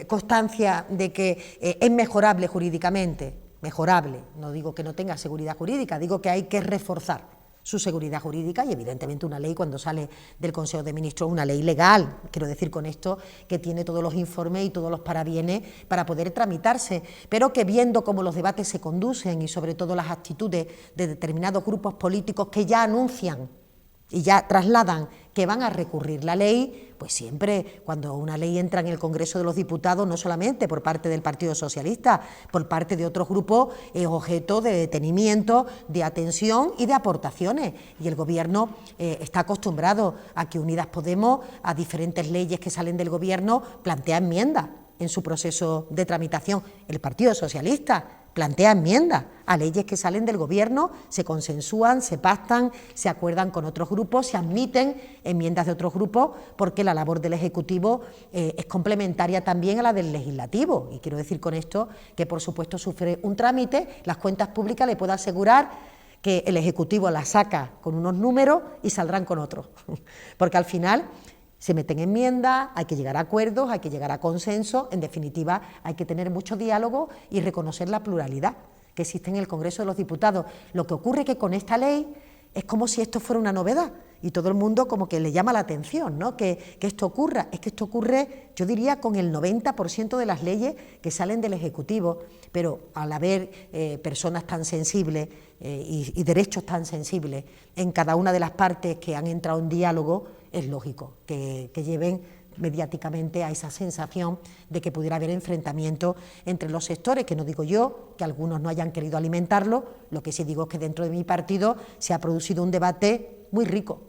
constancia de que es mejorable jurídicamente, mejorable, no digo que no tenga seguridad jurídica, digo que hay que reforzar su seguridad jurídica y evidentemente una ley cuando sale del Consejo de Ministros es una ley legal, quiero decir con esto que tiene todos los informes y todos los parabienes para poder tramitarse, pero que viendo cómo los debates se conducen y sobre todo las actitudes de determinados grupos políticos que ya anuncian y ya trasladan que van a recurrir la ley, pues siempre cuando una ley entra en el Congreso de los Diputados, no solamente por parte del Partido Socialista, por parte de otros grupos, es objeto de detenimiento, de atención y de aportaciones. Y el Gobierno está acostumbrado a que Unidas Podemos, a diferentes leyes que salen del Gobierno, plantea enmiendas en su proceso de tramitación. El Partido Socialista plantea enmiendas a leyes que salen del Gobierno, se consensúan, se pactan, se acuerdan con otros grupos, se admiten enmiendas de otros grupos, porque la labor del Ejecutivo es complementaria también a la del Legislativo. Y quiero decir con esto que, por supuesto, sufre un trámite, las cuentas públicas, le puedo asegurar que el Ejecutivo las saca con unos números y saldrán con otros, porque al final se meten enmiendas, hay que llegar a acuerdos, hay que llegar a consenso, en definitiva hay que tener mucho diálogo y reconocer la pluralidad que existe en el Congreso de los Diputados. Lo que ocurre es que con esta ley es como si esto fuera una novedad y todo el mundo como que le llama la atención, ¿no? Que esto ocurra. Es que esto ocurre, yo diría, con el 90% de las leyes que salen del Ejecutivo, pero al haber personas tan sensibles y derechos tan sensibles en cada una de las partes que han entrado en diálogo, es lógico que lleven mediáticamente a esa sensación de que pudiera haber enfrentamiento entre los sectores, que no digo yo que algunos no hayan querido alimentarlo, lo que sí digo es que dentro de mi partido se ha producido un debate muy rico,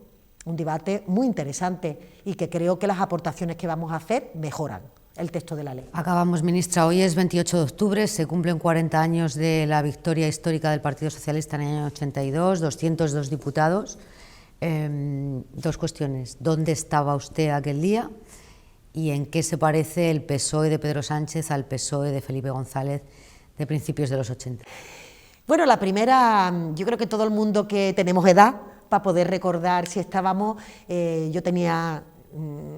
un debate muy interesante y que creo que las aportaciones que vamos a hacer mejoran el texto de la ley. Acabamos, ministra. Hoy es 28 de octubre, se cumplen 40 años de la victoria histórica del Partido Socialista en el año 82, 202 diputados. Dos cuestiones. ¿Dónde estaba usted aquel día? ¿Y en qué se parece el PSOE de Pedro Sánchez al PSOE de Felipe González de principios de los 80? Bueno, la primera, yo creo que todo el mundo que tenemos edad para poder recordar si estábamos, yo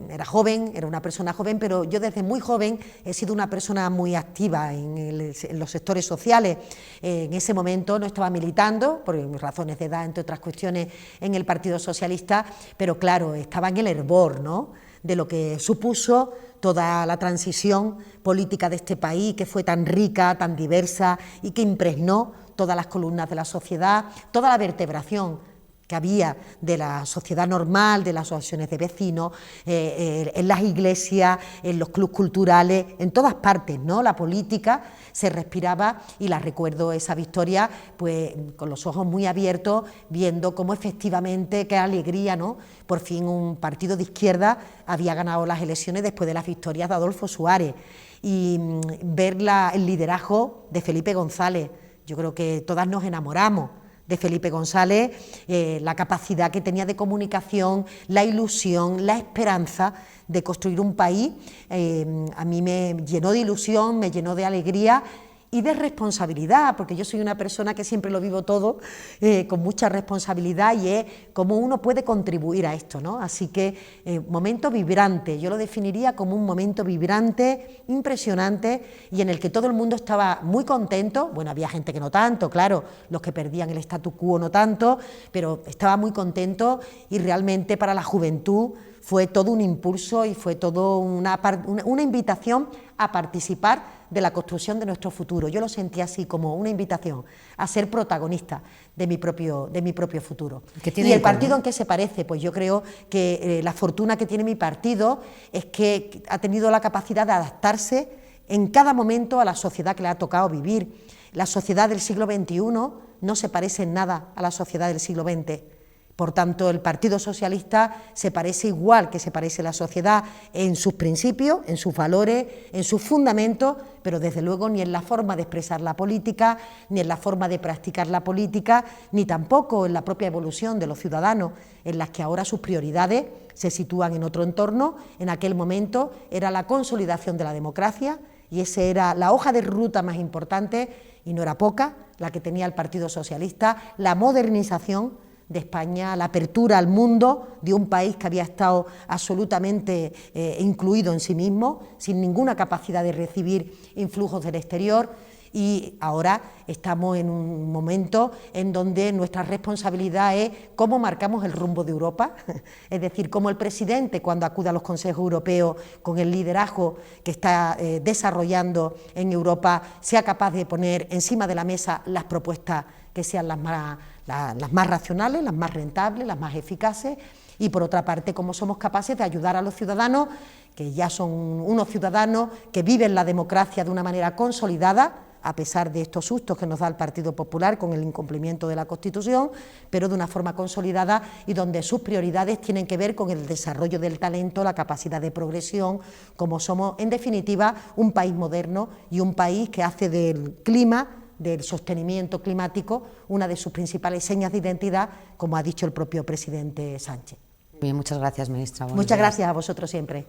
era joven, era una persona joven, pero yo desde muy joven he sido una persona muy activa en los sectores sociales. En ese momento no estaba militando, por razones de edad, entre otras cuestiones, en el Partido Socialista, pero claro, estaba en el hervor, ¿no?, de lo que supuso toda la transición política de este país, que fue tan rica, tan diversa y que impregnó todas las columnas de la sociedad, toda la vertebración que había de la sociedad normal, de las asociaciones de vecinos, en las iglesias, en los clubes culturales, en todas partes, ¿no? La política se respiraba, y la recuerdo esa victoria pues con los ojos muy abiertos, viendo cómo efectivamente, qué alegría, ¿no? Por fin un partido de izquierda había ganado las elecciones después de las victorias de Adolfo Suárez, y ver el liderazgo de Felipe González. Yo creo que todas nos enamoramos de Felipe González, la capacidad que tenía de comunicación, la ilusión, la esperanza de construir un país. A mí me llenó de ilusión, me llenó de alegría y de responsabilidad, porque yo soy una persona que siempre lo vivo todo con mucha responsabilidad, y es cómo uno puede contribuir a esto, ¿no? Así que momento vibrante, yo lo definiría como un momento vibrante, impresionante, y en el que todo el mundo estaba muy contento. Bueno, había gente que no tanto, claro, los que perdían el statu quo no tanto, pero estaba muy contento, y realmente para la juventud fue todo un impulso y fue todo una invitación a participar de la construcción de nuestro futuro. Yo lo sentí así, como una invitación a ser protagonista de mi propio futuro. ¿Y el partido en qué se parece? Pues yo creo que la fortuna que tiene mi partido es que ha tenido la capacidad de adaptarse en cada momento a la sociedad que le ha tocado vivir. La sociedad del siglo XXI no se parece en nada a la sociedad del siglo XX. Por tanto, el Partido Socialista se parece igual que se parece la sociedad en sus principios, en sus valores, en sus fundamentos, pero desde luego ni en la forma de expresar la política, ni en la forma de practicar la política, ni tampoco en la propia evolución de los ciudadanos, en las que ahora sus prioridades se sitúan en otro entorno. En aquel momento era la consolidación de la democracia, y esa era la hoja de ruta más importante, y no era poca la que tenía el Partido Socialista: la modernización de España, la apertura al mundo de un país que había estado absolutamente incluido en sí mismo, sin ninguna capacidad de recibir influjos del exterior. Y ahora estamos en un momento en donde nuestra responsabilidad es cómo marcamos el rumbo de Europa, es decir, cómo el presidente, cuando acude a los consejos europeos con el liderazgo que está desarrollando en Europa, sea capaz de poner encima de la mesa las propuestas que sean las más racionales, las más rentables, las más eficaces. Y por otra parte, cómo somos capaces de ayudar a los ciudadanos, que ya son unos ciudadanos que viven la democracia de una manera consolidada, a pesar de estos sustos que nos da el Partido Popular con el incumplimiento de la Constitución, pero de una forma consolidada, y donde sus prioridades tienen que ver con el desarrollo del talento, la capacidad de progresión, como somos, en definitiva, un país moderno y un país que hace del clima, del sostenimiento climático, una de sus principales señas de identidad, como ha dicho el propio presidente Sánchez. Bien, muchas gracias, ministra. Muchas gracias a vosotros siempre.